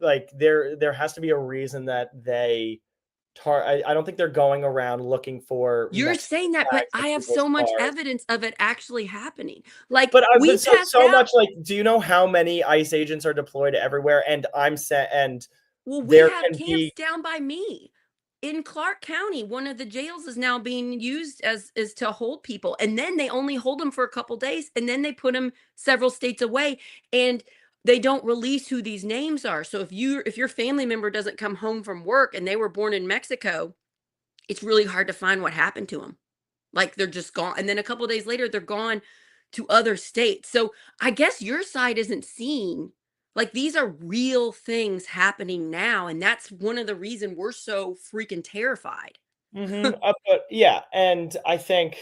like there has to be a reason that I don't think they're going around looking for You're Mexican saying that, but flags in I have people's so much cars. evidence of it actually happening. Like, But we passed so out. much like, do you know how many ICE agents are deployed everywhere? And I'm set, and Well, we there have can camps be. down by me in Clark County. One of the jails is now being used as is to hold people, and then they only hold them for a couple days, and then they put them several states away, and they don't release who these names are. So if your family member doesn't come home from work and they were born in Mexico, it's really hard to find what happened to them. Like, they're just gone, and then a couple days later they're gone to other states. So I guess your side isn't seeing, like, these are real things happening now, and that's one of the reason we're so freaking terrified. But yeah, and I think,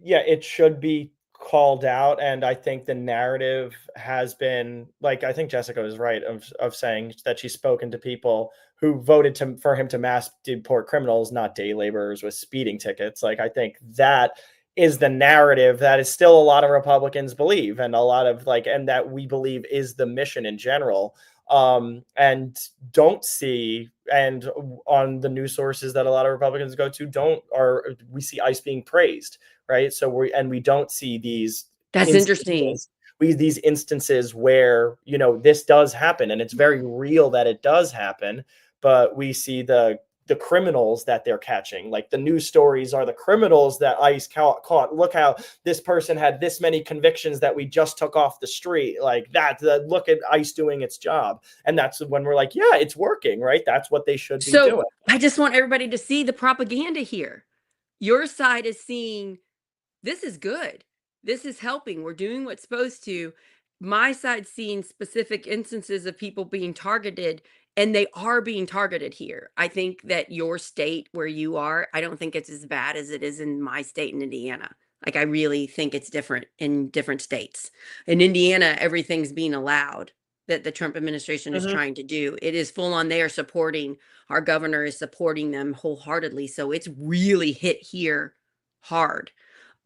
yeah, it should be called out, and I think the narrative has been like, I think Jessica was right of saying that she's spoken to people who voted for him to mass deport criminals, not day laborers with speeding tickets. Like, I think that is the narrative that is still a lot of Republicans believe, and a lot of like, and that we believe is the mission in general. And don't see, and on the news sources that a lot of Republicans go to, don't, or we see ICE being praised, right? So we don't see these That's interesting. instances, these instances where, this does happen, and it's very real that it does happen. But we see the criminals that they're catching. Like, the news stories are the criminals that ICE caught. Look how this person had this many convictions that we just took off the street. Like that. Look at ICE doing its job, and that's when we're like, yeah, it's working, right? That's what they should be So doing. I just want everybody to see the propaganda here. Your side is seeing, this is good. This is helping. We're doing what's supposed to. My side's seeing specific instances of people being targeted, and they are being targeted here. I think that your state where you are, I don't think it's as bad as it is in my state in Indiana. Like, I really think it's different in different states. In Indiana, everything's being allowed that the Trump administration is Mhm. trying to do. It is full on. They are supporting, our governor is supporting them wholeheartedly. So it's really hit here hard.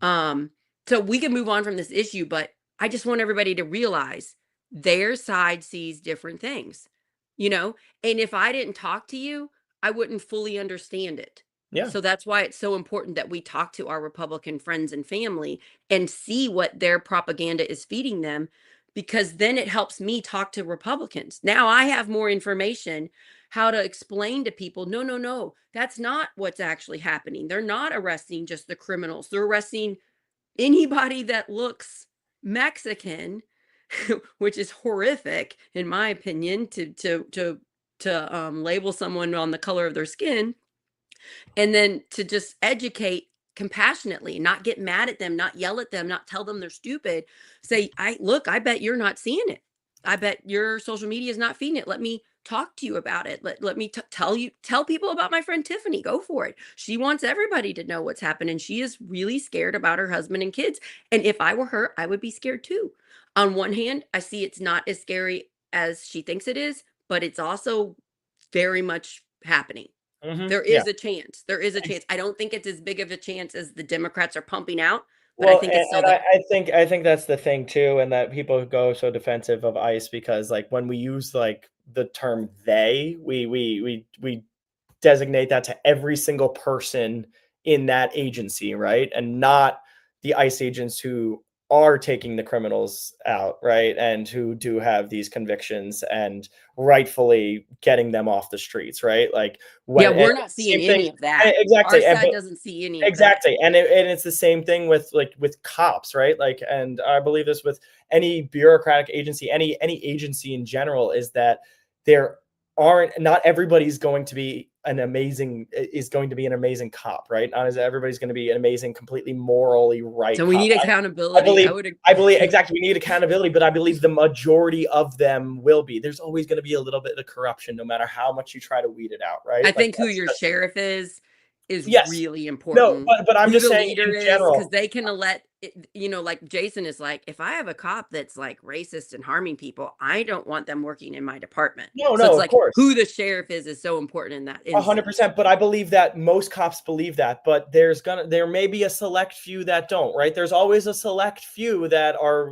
um, so we can move on from this issue, but I just want everybody to realize their side sees different things, you know? And if I didn't talk to you, I wouldn't fully understand it. Yeah. So that's why it's so important that we talk to our Republican friends and family and see what their propaganda is feeding them, because then it helps me talk to Republicans. Now I have more information how to explain to people, no, no, no, that's not what's actually happening. They're not arresting just the criminals. They're arresting anybody that looks Mexican, which is horrific in my opinion, to label someone on the color of their skin, and then to just educate compassionately, not get mad at them, not yell at them, not tell them they're stupid. Say, I bet you're not seeing it. I bet your social media is not feeding it. Let me talk to you about it. Let me tell people about my friend Tiffany. Go for it. She wants everybody to know what's happening. She is really scared about her husband and kids. And if I were her, I would be scared too. On one hand, I see it's not as scary as she thinks it is, but it's also very much happening. There Yeah. is a chance. There is a chance. I don't think it's as big of a chance as the Democrats are pumping out, but I Well, think it's still and there. I think that's the thing too, and that people go so defensive of ICE because, like, when we use like the term "they," we designate that to every single person in that agency, right? And not the ICE agents who are taking the criminals out, right? And who do have these convictions and rightfully getting them off the streets, right? Like Yeah, when and we're not seeing same thing, any of that. Our exactly, and side but doesn't see any of that. exactly, and it's the same thing with like with cops, right? Like, and I believe this with any bureaucratic agency, any agency in general, is that there aren't not everybody's going to be an amazing is going to be an amazing cop, right? Not as everybody's going to be an amazing, completely morally right So we cop. need I accountability. believe I believe exactly, we need accountability, but I believe the majority of them will be. There's always going to be a little bit of corruption, no matter how much you try to weed it out, I right? Like think who that's your just sheriff is yes. really No, important. but I'm Who just the saying leader in is, because general. they can let like Jason is like, if I have a cop that's like racist and harming people, I don't want them working in my department. No, So no, it's of like course. who the sheriff is so important in that instance. 100%, but I believe that most cops believe that, but there may be a select few that don't, right? There's always a select few that are,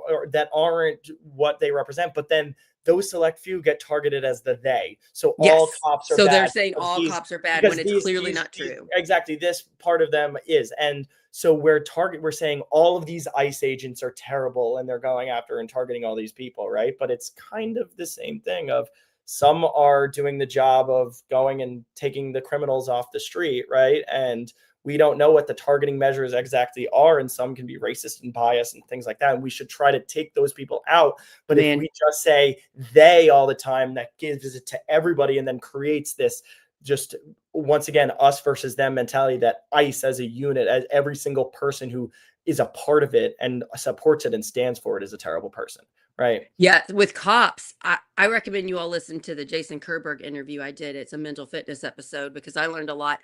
or that aren't what they represent, but then those select few get targeted as the they. So all Yes. cops are So they're bad saying all cops are bad when because it's clearly these not true. exactly, this part of them is. And so we're saying all of these ICE agents are terrible and they're going after and targeting all these people, right? But it's kind of the same thing of some are doing the job of going and taking the criminals off the street, right? And we don't know what the targeting measures exactly are, and some can be racist and biased and things like that. And we should try to take those people out. But if Man, we just say they all the time, that gives it to everybody and then creates this just once again us versus them mentality, that ICE as a unit, as every single person who is a part of it and supports it and stands for it, is a terrible person, right? yeah, with cops, I recommend you all listen to the Jason Kerberg interview I did. It's a mental fitness episode because I learned a lot.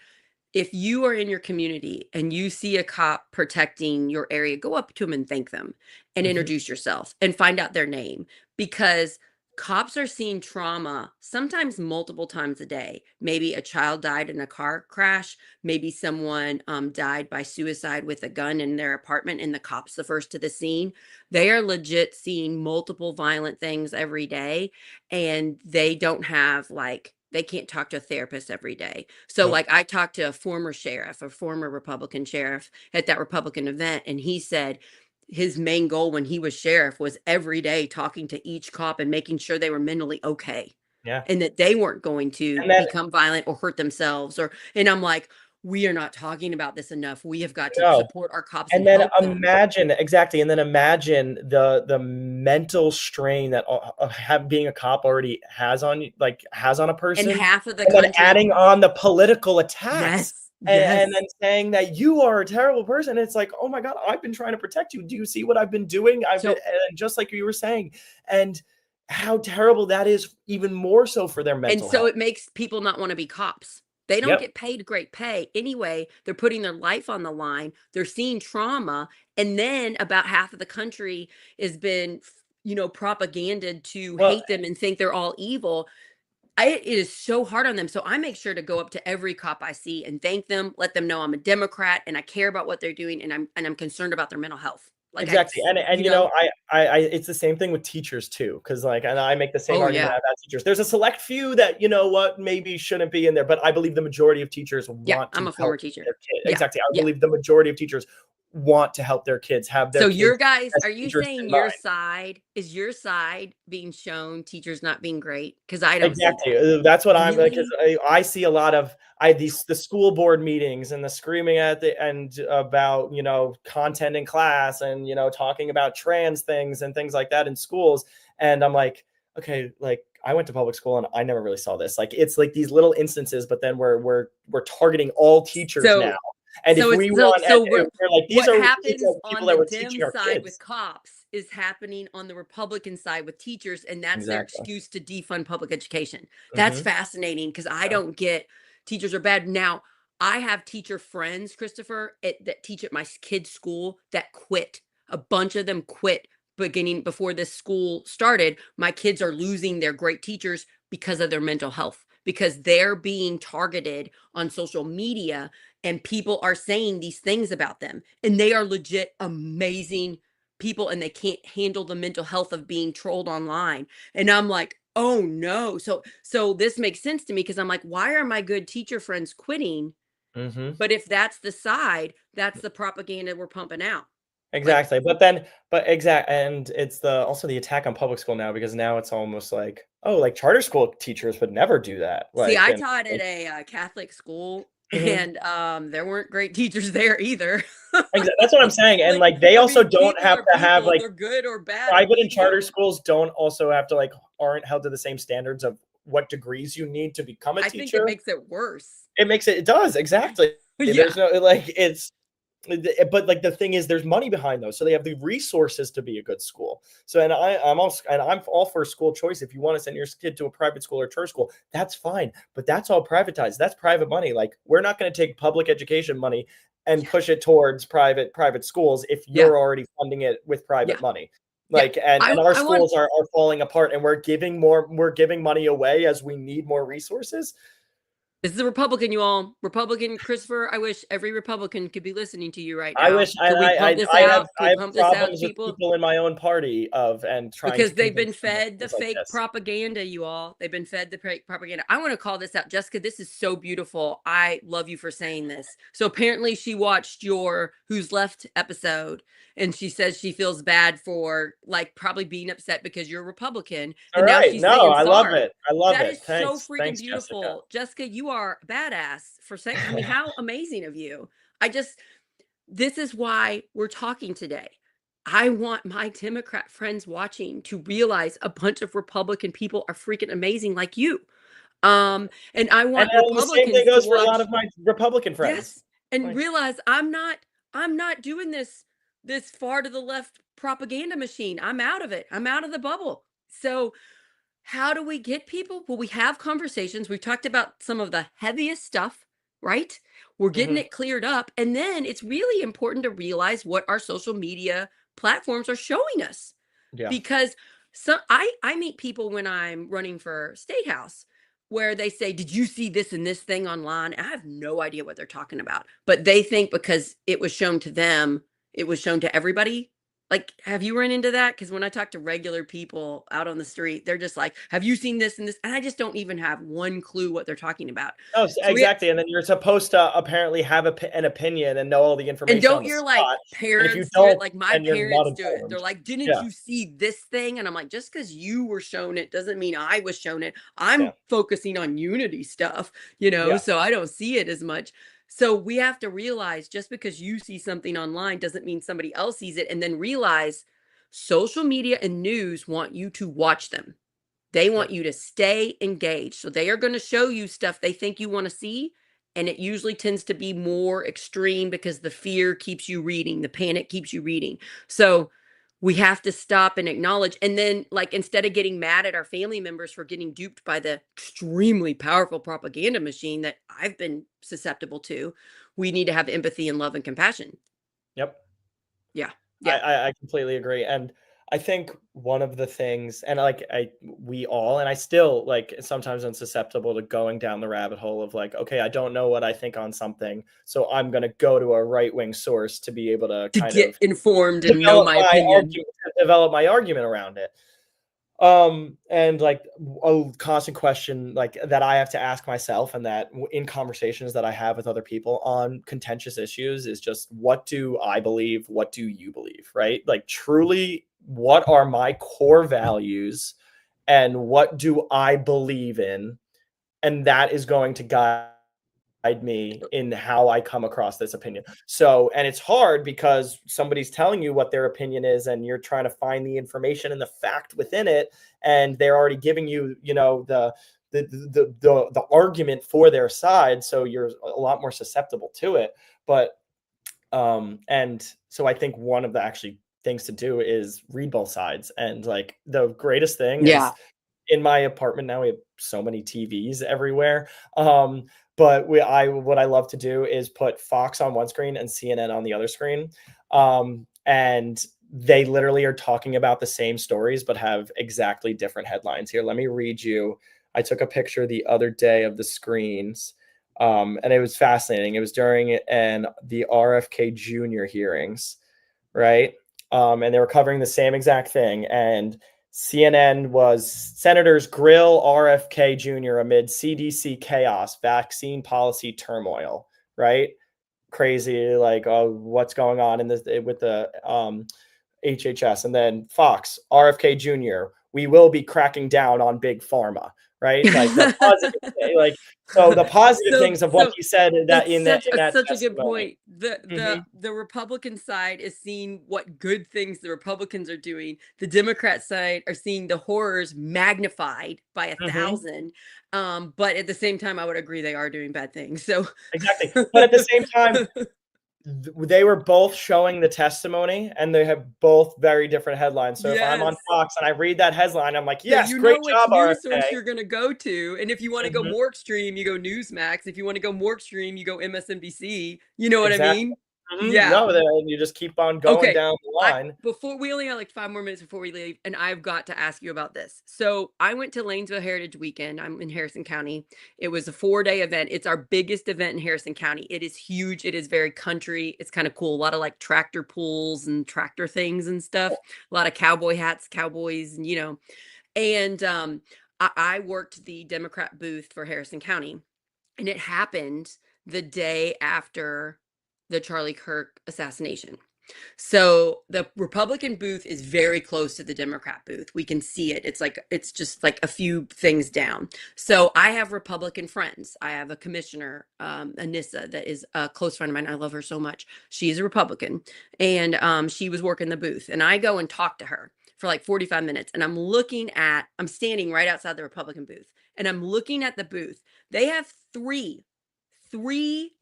If you are in your community and you see a cop protecting your area, go up to them and thank them and Mm-hmm. introduce yourself and find out their name, because cops are seeing trauma sometimes multiple times a day. Maybe a child died in a car crash. Maybe someone died by suicide with a gun in their apartment and the cops the first to the scene. They are legit seeing multiple violent things every day, and they don't have like they can't talk to a therapist every day. So Nope. like I talked to a former sheriff, a former Republican sheriff at that Republican event, and he said his main goal when he was sheriff was every day talking to each cop and making sure they were mentally okay Yeah. and that they weren't going to And then become violent or hurt themselves. Or and I'm like, we are not talking about this enough. We have got to no. support our cops and And then help them. imagine exactly, and then imagine the mental strain that have being a cop already has on a And person, half of the and then country, adding on the political attacks, yes, and yes. then saying that you are a terrible person. It's like, oh my God, I've been trying to protect you. Do you see what I've been doing? I've been, So and just like you were saying, and how terrible that is, even more so for their And mental so health. it makes people not want to be cops. They don't Yep. get paid great pay. Anyway, they're putting their life on the line. They're seeing trauma. And then about half of the country has been, propaganded to Well, hate them and think they're all evil. It is so hard on them. So I make sure to go up to every cop I see and thank them, let them know I'm a Democrat and I care about what they're doing and I'm concerned about their mental health. Like exactly, and you know, it's the same thing with teachers too, because like, and I make the same oh argument yeah. about teachers. There's a select few that maybe shouldn't be in there, but I believe the majority of teachers Yeah, want I'm to a former help teacher. their kid. Yeah. Exactly, I Yeah. believe the majority of teachers want to help their kids, have their So your kids' guys, best are you interests saying in your mind. side is your side being shown teachers not being great? Because I don't see Exactly. that. That's what I'm like. 'Cause Really? I see a lot of the school board meetings and the screaming at the end about content in class and talking about trans things and things like that in schools. And I'm like, okay, like I went to public school and I never really saw this. Like it's like these little instances, but then we're targeting all teachers now. So And if we want, and if we're like what these happens are on people the that we're Dem teaching our side with kids. cops is happening on the Republican side with teachers, and that's their Exactly. excuse to defund public education. That's Hmm. fascinating because I don't get teachers are bad. Now, I have teacher friends, Christopher, that teach at my kids' school that quit. A bunch of them quit beginning before this school started. My kids are losing their great teachers because of their mental health, because they're being targeted on social media and people are saying these things about them and they are legit amazing people and they can't handle the mental health of being trolled online. And I'm like, oh no. So this makes sense to me because I'm like, why are my good teacher friends quitting? Hmm. But if that's the side, that's the propaganda we're pumping out. Like, Exactly. And it's also the attack on public school now, because now it's almost like, oh, like charter school teachers would never do that. see, Like, I and taught at a Catholic school, Mhm. and there weren't great teachers there either. That's what I'm saying. And Like, like they I also mean, don't people have are to have people. like They're good or bad or private and charter medium. schools don't also have to like aren't held to the same standards of what degrees you need to become a I think it teacher. makes it worse. It does, exactly. Yeah, There's no like it's but like the thing is there's money behind those, so they have the resources to be a good school. So I'm all for school choice. If you want to send your kid to a private school or church school, that's fine, but that's all privatized. That's private money. Like, we're not going to take public education money and yeah, push it towards private schools if yeah, you're already funding it with private yeah, money. yeah. Like, and our I want. schools are falling apart, and we're giving money away as we need more resources. This is a Republican, you all. Republican Christopher. I wish every Republican could be listening to you right I wish now. Can we pump this out? Can I we have pump this out to problems with people? people in my own party of and trying to Because they've convince been them of fed the things like fake this. propaganda, you all. They've been fed the fake propaganda. I want to call this out. Jessica, this is so beautiful. I love you for saying this. So apparently she watched your Who's Left episode, and she says she feels bad for like probably being upset because you're a Republican. All And now right. she's No, saying I love sorry. it. I love That it. is so Thanks. freaking Thanks, Jessica. beautiful. Jessica, you are badass for saying, I mean, how amazing of you. I just, this is why we're talking today. I want my Democrat friends watching to realize a bunch of Republican people are freaking amazing like you. And I And want then the same thing Republicans to goes for a lot watch, of my Republican friends. yes, and Like, realize I'm not doing this far to the left propaganda machine. I'm out of it. I'm out of the bubble. So how do we get people? Well, we have conversations. We've talked about some of the heaviest stuff, right? We're getting mhm, it cleared up. And then it's really important to realize what our social media platforms are showing us. yeah. Because I meet people when I'm running for state house where they say, "Did you see this and this thing online?" And I have no idea what they're talking about. But they think because it was shown to them, it was shown to everybody. Like, have you run into that? Because when I talk to regular people out on the street, they're just like, "Have you seen this and this?" And I just don't even have one clue what they're talking about. Oh, So we exactly. And then you're supposed to apparently have an opinion and know all the and information on don't the your like spot. And if you parents do it? don't, Like my then you're not parents do it. They're informed. like, "Didn't Yeah. you see this thing?" And I'm like, "Just because you were shown it doesn't mean I was shown it. Yeah. I'm focusing on unity stuff, Yeah. so I don't see it as much." So we have to realize just because you see something online doesn't mean somebody else sees it, and then realize social media and news want you to watch them. They want Yep. you to stay engaged. So they are going to show you stuff they think you want to see. And it usually tends to be more extreme because the fear keeps you reading, the panic keeps you reading. So we have to stop and acknowledge. And then, like, instead of getting mad at our family members for getting duped by the extremely powerful propaganda machine that I've been susceptible to, we need to have empathy and love and compassion. Yep. Yeah. I, Yeah. I I completely agree, and I think one of the things, and like we all, and I still like sometimes I'm susceptible to going down the rabbit hole of like, okay, I don't know what I think on something, so I'm gonna go to a right wing source to be able to To kind get of informed and know my opinion. develop my argument around it. And like a constant question like that I have to ask myself, and that in conversations that I have with other people on contentious issues, is just, what do I believe? What do you believe? Right? Like, truly, what are my core values and what do I believe in? And that is going to guide me in how I come across this opinion. So, and it's hard because somebody's telling you what their opinion is and you're trying to find the information and the fact within it, and they're already giving you, the argument for their side, so you're a lot more susceptible to it. But and so I think one of the actually things to do is read both sides. And like the greatest thing is, Yeah. in my apartment now we have so many TVs everywhere. But what I love to do is put Fox on one screen and CNN on the other screen. And they literally are talking about the same stories but have exactly different headlines. Here, let me read you. I took a picture the other day of the screens. And it was fascinating. It was during the RFK Jr. hearings, right? And they were covering the same exact thing. And CNN was, "Senators grill RFK Jr. amid CDC chaos, vaccine policy turmoil," right? crazy, like, oh, what's going on in this with the HHS, and then Fox, RFK Jr. We will be cracking down on big pharma, right? Like the positive, like so the positive So things of what so he said in that in it's that such a good testimony. point. The Hmm. the the Republican side is seeing what good things the Republicans are doing. The Democrat side are seeing the horrors magnified by a Hmm. thousand. But at the same time, I would agree they are doing bad things. So Exactly, but at the same time, they were both showing the testimony, and they have both very different headlines. So if I'm on yes. Fox and I read that headline, I'm like, So yes, you great know which job, news source RFK. you're gonna go to. And if you want to go Hmm. more extreme, you go Newsmax. If you want to go more extreme, you go MSNBC. You know what I Exactly. mean? Mhm. Yeah. No, then you just keep on going Okay. down the I line. before we only have like 5 more minutes before we leave, and I've got to ask you about this. So I went to Lanesville Heritage Weekend. I'm in Harrison County. It was a 4 day event. It's our biggest event in Harrison County. It is huge. It is very country. It's kind of cool. A lot of like tractor pulls and tractor things and stuff. A lot of cowboy hats, cowboys, and I worked the Democrat booth for Harrison County, and it happened the day after the Charlie Kirk assassination. So the Republican booth is very close to the Democrat booth. We can see it. It's just like a few things down. So I have Republican friends. I have a commissioner, Anissa, that is a close friend of mine. I love her so much. She's a Republican, and she was working the booth. And I go and talk to her for like 45 minutes, and I'm standing right outside the Republican booth, and I'm looking at the booth. They have three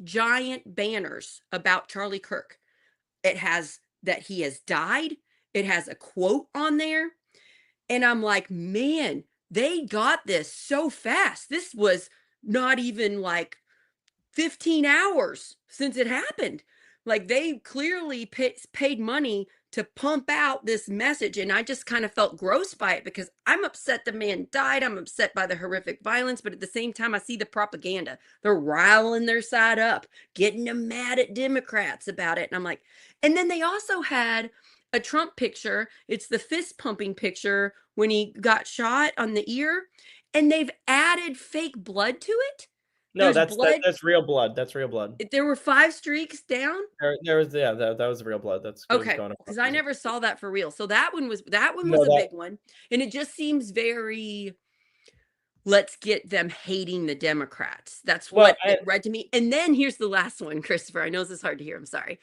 giant banners about Charlie Kirk. It has that he has died. It has a quote on there. And I'm like, man, they got this so fast. This was not even like 15 hours since it happened. Like they clearly paid money to pump out this message. And I just kind of felt gross by it because I'm upset the man died. I'm upset by the horrific violence. But at the same time, I see the propaganda. They're riling their side up, getting them mad at Democrats about it. And I'm like, and then they also had a Trump picture. It's the fist pumping picture when he got shot on the ear. And they've added fake blood to it. No, There's that's blood. that's real blood. That's real blood. There were 5 streaks down? There was, yeah, that was real blood. That's it was Okay, going across because I his. never saw that for real. So that one was No, a that big one, and it just seems very, "Let's get them hating the Democrats." That's well, what it read to me, and then here's the last one, Christopher, I know this is hard to hear, I'm sorry.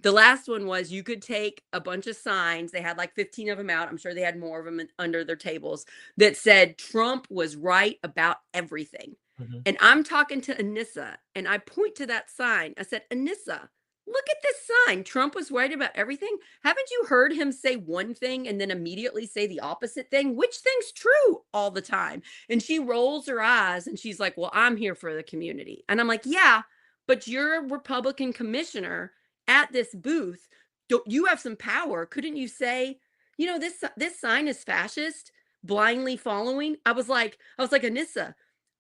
The last one was you could take a bunch of signs, they had like 15 of them out, I'm sure they had more of them under their tables, that said, "Trump was right about everything." mhm. And I'm talking to Anissa, and I point to that sign. I said, "Anissa, look at this sign. Trump was right about everything. Haven't you heard him say one thing and then immediately say the opposite thing? Which thing's true all the time?" And she rolls her eyes and she's like, "Well, I'm here for the community." And I'm like, "Yeah, but you're a Republican commissioner at this booth. Don't you have some power? Couldn't you say, this sign is fascist, blindly following?" I was like, "Anissa,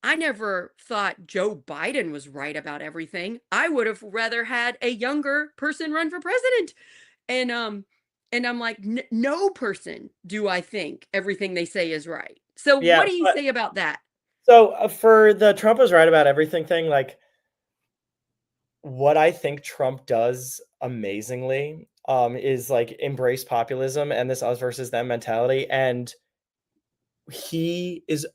I never thought Joe Biden was right about everything. I would have rather had a younger person run for president." And I'm like, No person do I think everything they say is right." So Yeah, what do you but say about that? so for the Trump is right about everything thing, like what I think Trump does amazingly, is like embrace populism and this us versus them mentality, and he is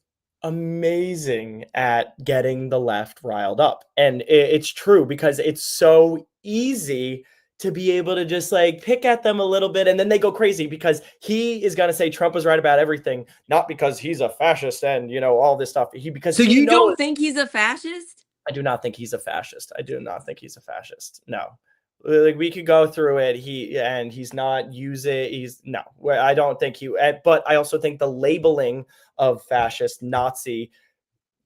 amazing at getting the left riled up. And it's true because it's so easy to be able to just like pick at them a little bit and then they go crazy because he is going to say Trump was right about everything, not because he's a fascist and all this stuff. Because So he you knows. don't think he's a fascist? I do not think he's a fascist. I do not think he's a fascist. No. Like we could go through it. He's not use it. He's no. I don't think he. But I also think the labeling of fascist, Nazi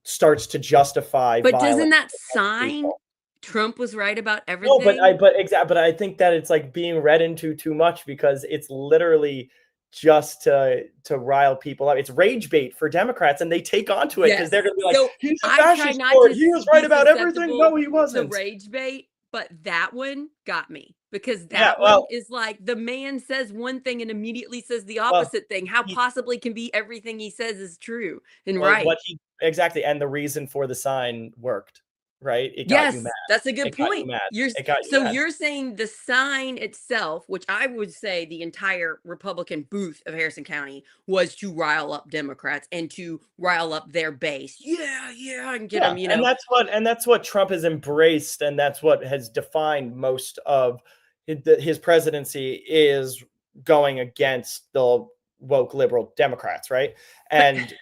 starts to justify But doesn't violence that against sign people. Trump was right about No, everything? but I think that it's like being read into too much because it's literally just to rile people up. It's rage bait for Democrats, and they take onto it because they're Yes. going to be like, So "He's a I try fascist not lord. to He was right be about everything." No, susceptible he to wasn't. rage bait, but that one got me because Yeah, that one is like the man says one thing and immediately says the well, opposite thing. How he possibly can be everything he says is true and well, right? what he exactly, and the reason for the sign worked. right? It got you mad. Yes, that's a good It got you point. mad. You're It got you so mad. you're saying the sign itself, which I would say the entire Republican booth of Harrison County was to rile up Democrats and to rile up their base. Yeah, yeah, and get Yeah, them, and that's what Trump has embraced, and that's what has defined most of his presidency is going against the woke liberal Democrats, right? but And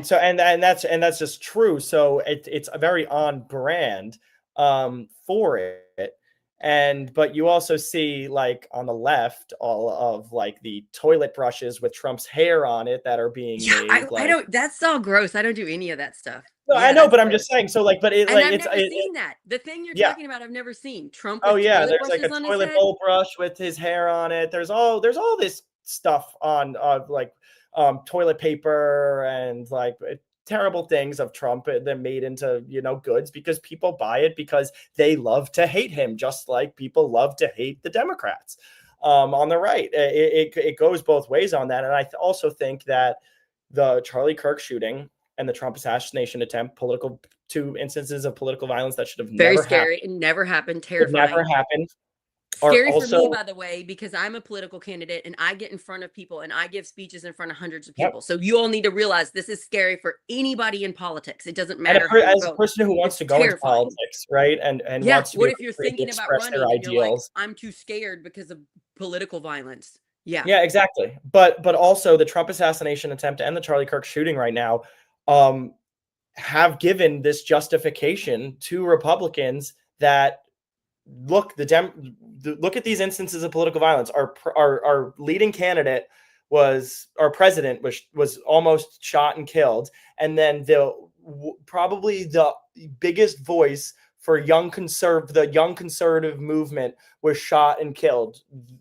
so and that's just true. So it's a very on brand for it. And but you also see like on the left all of like the toilet brushes with Trump's hair on it that are being yeah, I made I like don't that's all gross. I don't do any of that stuff. no, I Yeah, know, that's but I'm gross. just saying. So like, but it And like I've it's never seen that. The thing you're yeah. talking about, I've never seen. Trump Oh with yeah, toilet there's like a brushes on his toilet head? bowl brush with his hair on it. There's all this stuff on like toilet paper and like terrible things of Trump that made into goods because people buy it because they love to hate him, just like people love to hate the Democrats on the right. It goes both ways on that, and I also think that the Charlie Kirk shooting and the Trump assassination attempt, political two instances of political violence that should have Very never happened scary. It never happened. should never Terrifying. happen are Scary for me, also by the way, because I'm a political candidate and I get in front of people and I give speeches in front of hundreds of yep. people. So you all need to realize this is scary for anybody in politics. It doesn't And matter how you as a vote. person who wants It's to go into terrifying. politics, right, and Yeah. wants to be What able if to you're freely thinking about express their running and you're like, ideals, I'm too scared because of political violence? Yeah. yeah, exactly. But also the Trump assassination attempt and the Charlie Kirk shooting right now um, have given this justification to Republicans that look look at these instances of political violence. Our leading candidate was our president was almost shot and killed, and then probably the biggest voice for the young conservative movement was shot and killed.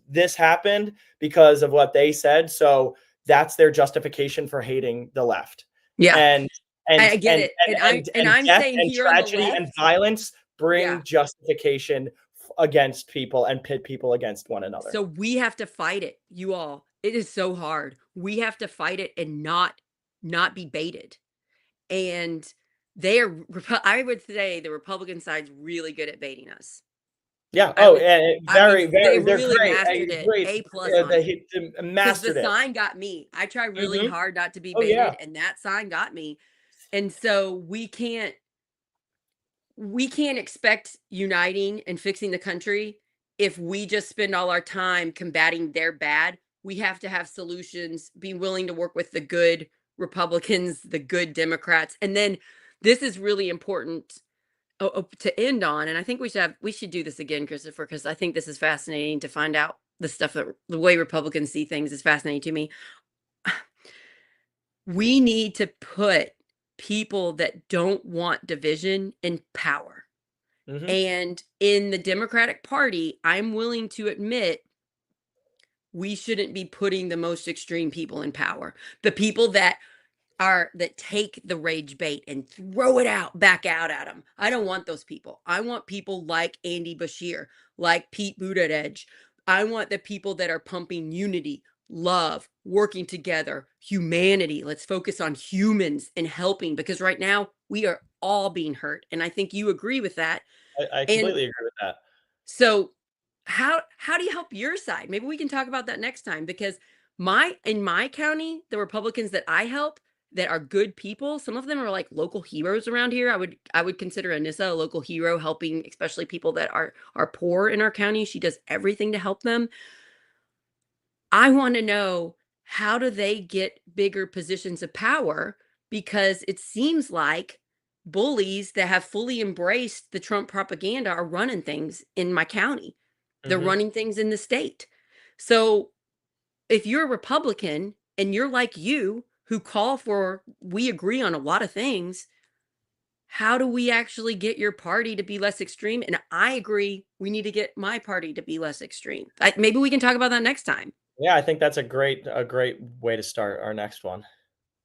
This happened because of what they said, so that's their justification for hating the left. Yeah. And I get it. And I'm death saying and here on the tragedy and left, violence yeah. bring justification against people and pit people against one another. So we have to fight it, you all. It is so hard. We have to fight it and not be baited. And I would say the Republican side's really good at baiting us. Yeah. I Oh, would and I mean, they they're really great. mastered it. Great. A plus on it. They Because the mastered it. sign got me. I try really Hmm. hard not to be Oh yeah. baited, and that sign got me. And so we can't expect uniting and fixing the country if we just spend all our time combating their bad. We have to have solutions, be willing to work with the good Republicans, the good Democrats. And then this is really important to end on. And I think we should do this again, Christopher, because I think this is fascinating to find out the way Republicans see things is fascinating to me. We need to put people that don't want division in power. Hmm. And in the Democratic Party, I'm willing to admit we shouldn't be putting the most extreme people in power. The people that take the rage bait and throw it back out at them. I don't want those people. I want people like Andy Bashir, like Pete Buttigieg. I want the people that are pumping unity, love, working together, humanity. Let's focus on humans and helping because right now we are all being hurt. And I think you agree with that. I And completely agree with that. so how do you help your side? Maybe we can talk about that next time because in my county, the Republicans that I help that are good people, some of them are like local heroes around here. I would consider Anissa a local hero helping especially people that are poor in our county. She does everything to help them. I want to know how do they get bigger positions of power because it seems like bullies that have fully embraced the Trump propaganda are running things in my county. They're Hmm. running things in the state. So if you're a Republican and you're like you who call for we agree on a lot of things, how do we actually get your party to be less extreme? And I agree we need to get my party to be less extreme. Maybe we can talk about that next time. Yeah, I think that's a great way to start our next one.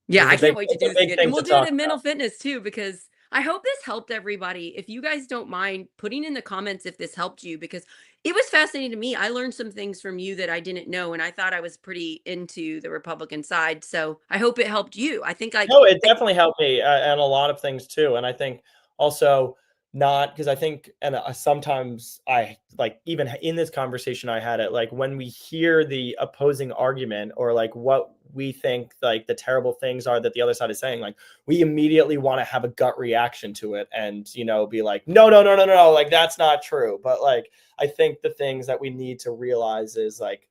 Yeah, I can't wait to It's do a this big again. And thing we'll to do it talk in about. mental fitness too, because I hope this helped everybody. If you guys don't mind putting in the comments if this helped you, because it was fascinating to me. I learned some things from you that I didn't know, and I thought I was pretty into the Republican side. So I hope it helped you. I think No, it definitely helped me and a lot of things too. And I think also not because I think, and sometimes I like even in this conversation I had it like when we hear the opposing argument or like what we think like the terrible things are that the other side is saying, like we immediately want to have a gut reaction to it and be like no no no no no no, like that's not true. But like I think the things that we need to realize is like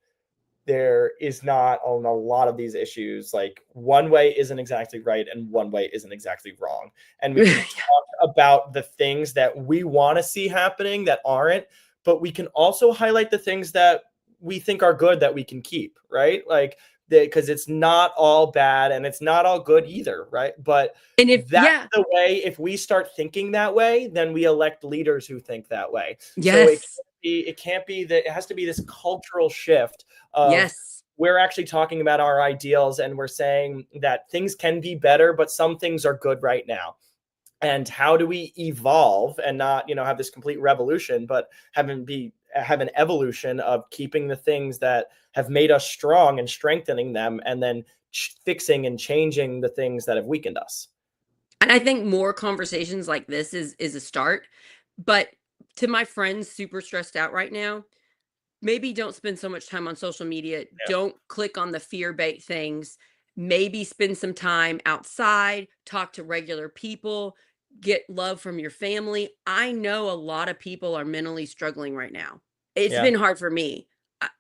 there is not on a lot of these issues like one way isn't exactly right and one way isn't exactly wrong, and we can talk about the things that we want to see happening that aren't, but we can also highlight the things that we think are good that we can keep, right? Like because it's not all bad and it's not all good either, right? But And if, that's yeah, the way, if we start thinking that way, then we elect leaders who think that way. So yes, it can't be that, it has to be this cultural shift of yes. we're actually talking about our ideals and we're saying that things can be better, but some things are good right now. And how do we evolve and not, have this complete revolution, but have an evolution of keeping the things that have made us strong and strengthening them, and then fixing and changing the things that have weakened us. And I think more conversations like this is a start. But to my friends super stressed out right now, maybe don't spend so much time on social media. Yeah. Don't click on the fear bait things. Maybe spend some time outside, talk to regular people, get love from your family. I know a lot of people are mentally struggling right now. It's Yeah. been hard for me.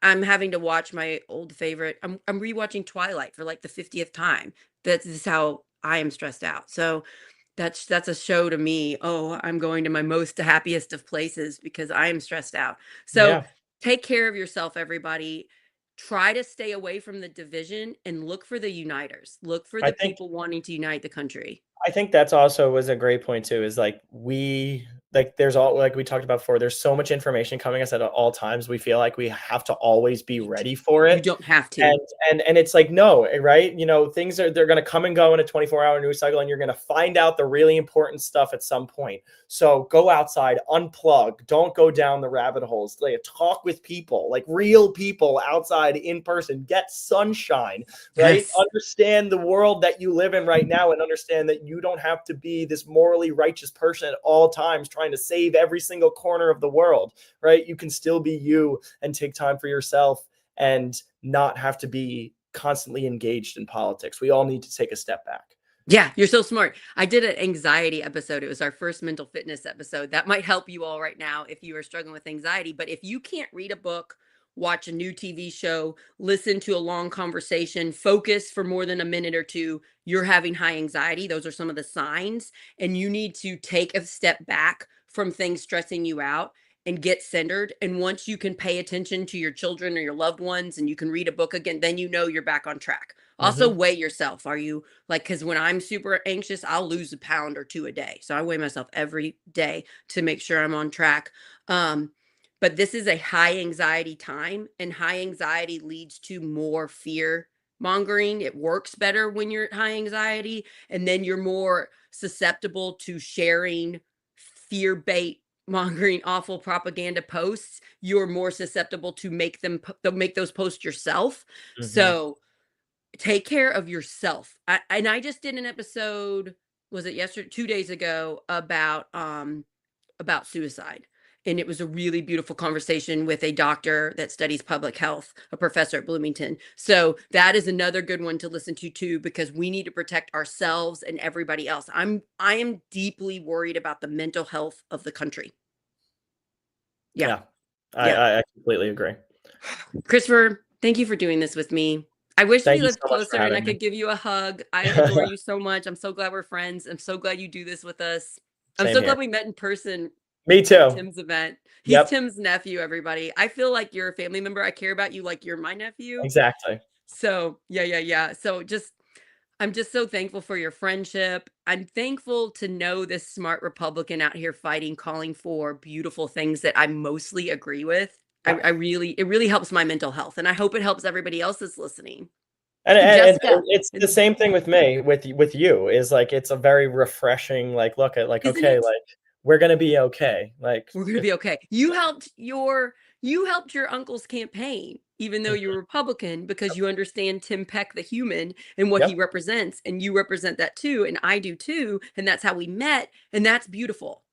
I'm having to watch my old favorite. I'm rewatching Twilight for like the 50th time. That's just how I am stressed out. So that's a show to me. Oh, I'm going to my most happiest of places because I am stressed out. So Yeah. take care of yourself, everybody. Try to stay away from the division and look for the uniters. Look for I the think people wanting to unite the country. I think that's also was a great point too, is like there's all like we talked about before, there's so much information coming us at all times. We feel like we have to always be You, ready for you it. don't have And to. it's like, no, right? Things they're gonna come and go in a 24-hour news cycle, and you're gonna find out the really important stuff at some point. So go outside, unplug, don't go down the rabbit holes. Like talk with people, like real people outside in person, get sunshine, right? Yes. Understand the world that you live in right now and understand that you don't have to be this morally righteous person at all times trying to save every single corner of the world, right? You can still be you and take time for yourself and not have to be constantly engaged in politics. We all need to take a step back. Yeah, you're so smart. I did an anxiety episode. It was our first mental fitness episode. That might help you all right now if you are struggling with anxiety. But if you can't read a book, watch a new TV show, listen to a long conversation, focus for more than a minute or two, you're having high anxiety. Those are some of the signs. And you need to take a step back from things stressing you out and get centered. And once you can pay attention to your children or your loved ones and you can read a book again, then you know you're back on track. Also, Mm-hmm. weigh yourself. Are you like, because when I'm super anxious, I'll lose a pound or two a day. So I weigh myself every day to make sure I'm on track. Um, but this is a high anxiety time, and high anxiety leads to more fear mongering. It works better when you're at high anxiety, and then you're more susceptible to sharing fear bait mongering awful propaganda posts. You're more susceptible to make those posts yourself. Mm-hmm. So take care of yourself. I just did an episode, was it yesterday, 2 days ago, about suicide. And it was a really beautiful conversation with a doctor that studies public health, a professor at Bloomington. So that is another good one to listen to too, because we need to protect ourselves and everybody else. I am deeply worried about the mental health of the country. Yeah. Yeah, Yeah. I completely agree. Christopher, thank you for doing this with me. I wish we Thank you lived so much for closer and I having me. could give you a hug. I adore you so much. I'm so glad we're friends. I'm so glad you do this with us. I'm Same so here. glad we met in person Me at too. Tim's event. He's Yep, Tim's nephew, everybody. I feel like you're a family member. I care about you like you're my nephew. exactly. So, yeah, yeah, yeah. So I'm just so thankful for your friendship. I'm thankful to know this smart Republican out here fighting, calling for beautiful things that I mostly agree with. Yeah. It really helps my mental health. And I hope it helps everybody else that's listening. And Jessica, it's the and same thing with me, with you, is like it's a very refreshing like look at like isn't okay, it? like we're gonna be okay. Like We're gonna be okay. You helped your You helped your uncle's campaign, even though you're Mhm. Republican, because you understand Tim Peck, the human, and what he Yep. represents, and you represent that too, and I do too, and that's how we met, and that's beautiful.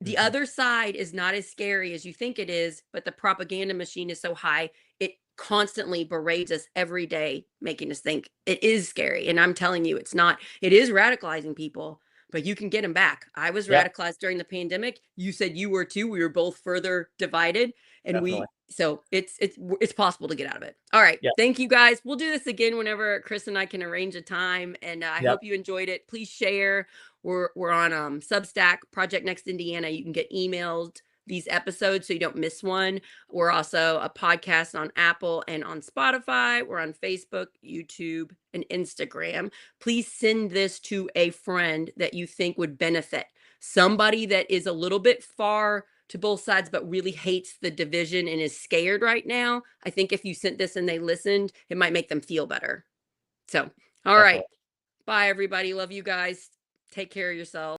The Mhm. other side is not as scary as you think it is, but the propaganda machine is so high, it constantly berates us every day, making us think it is scary. And I'm telling you, it's not. It is radicalizing people, but you can get them back. I was Yep. radicalized during the pandemic. You said you were too. We were both further divided, and Definitely. so it's possible to get out of it. All right. Yeah. Thank you guys. We'll do this again whenever Chris and I can arrange a time. And I Yep. hope you enjoyed it. Please share. We're on Substack, Project Next Indiana. You can get emailed these episodes so you don't miss one. We're also a podcast on Apple and on Spotify. We're on Facebook, YouTube, and Instagram. Please send this to a friend that you think would benefit. Somebody that is a little bit far to both sides but really hates the division and is scared right now. I think if you sent this and they listened, it might make them feel better. So, all right. Definitely. Bye, everybody. Love you guys. Take care of yourselves.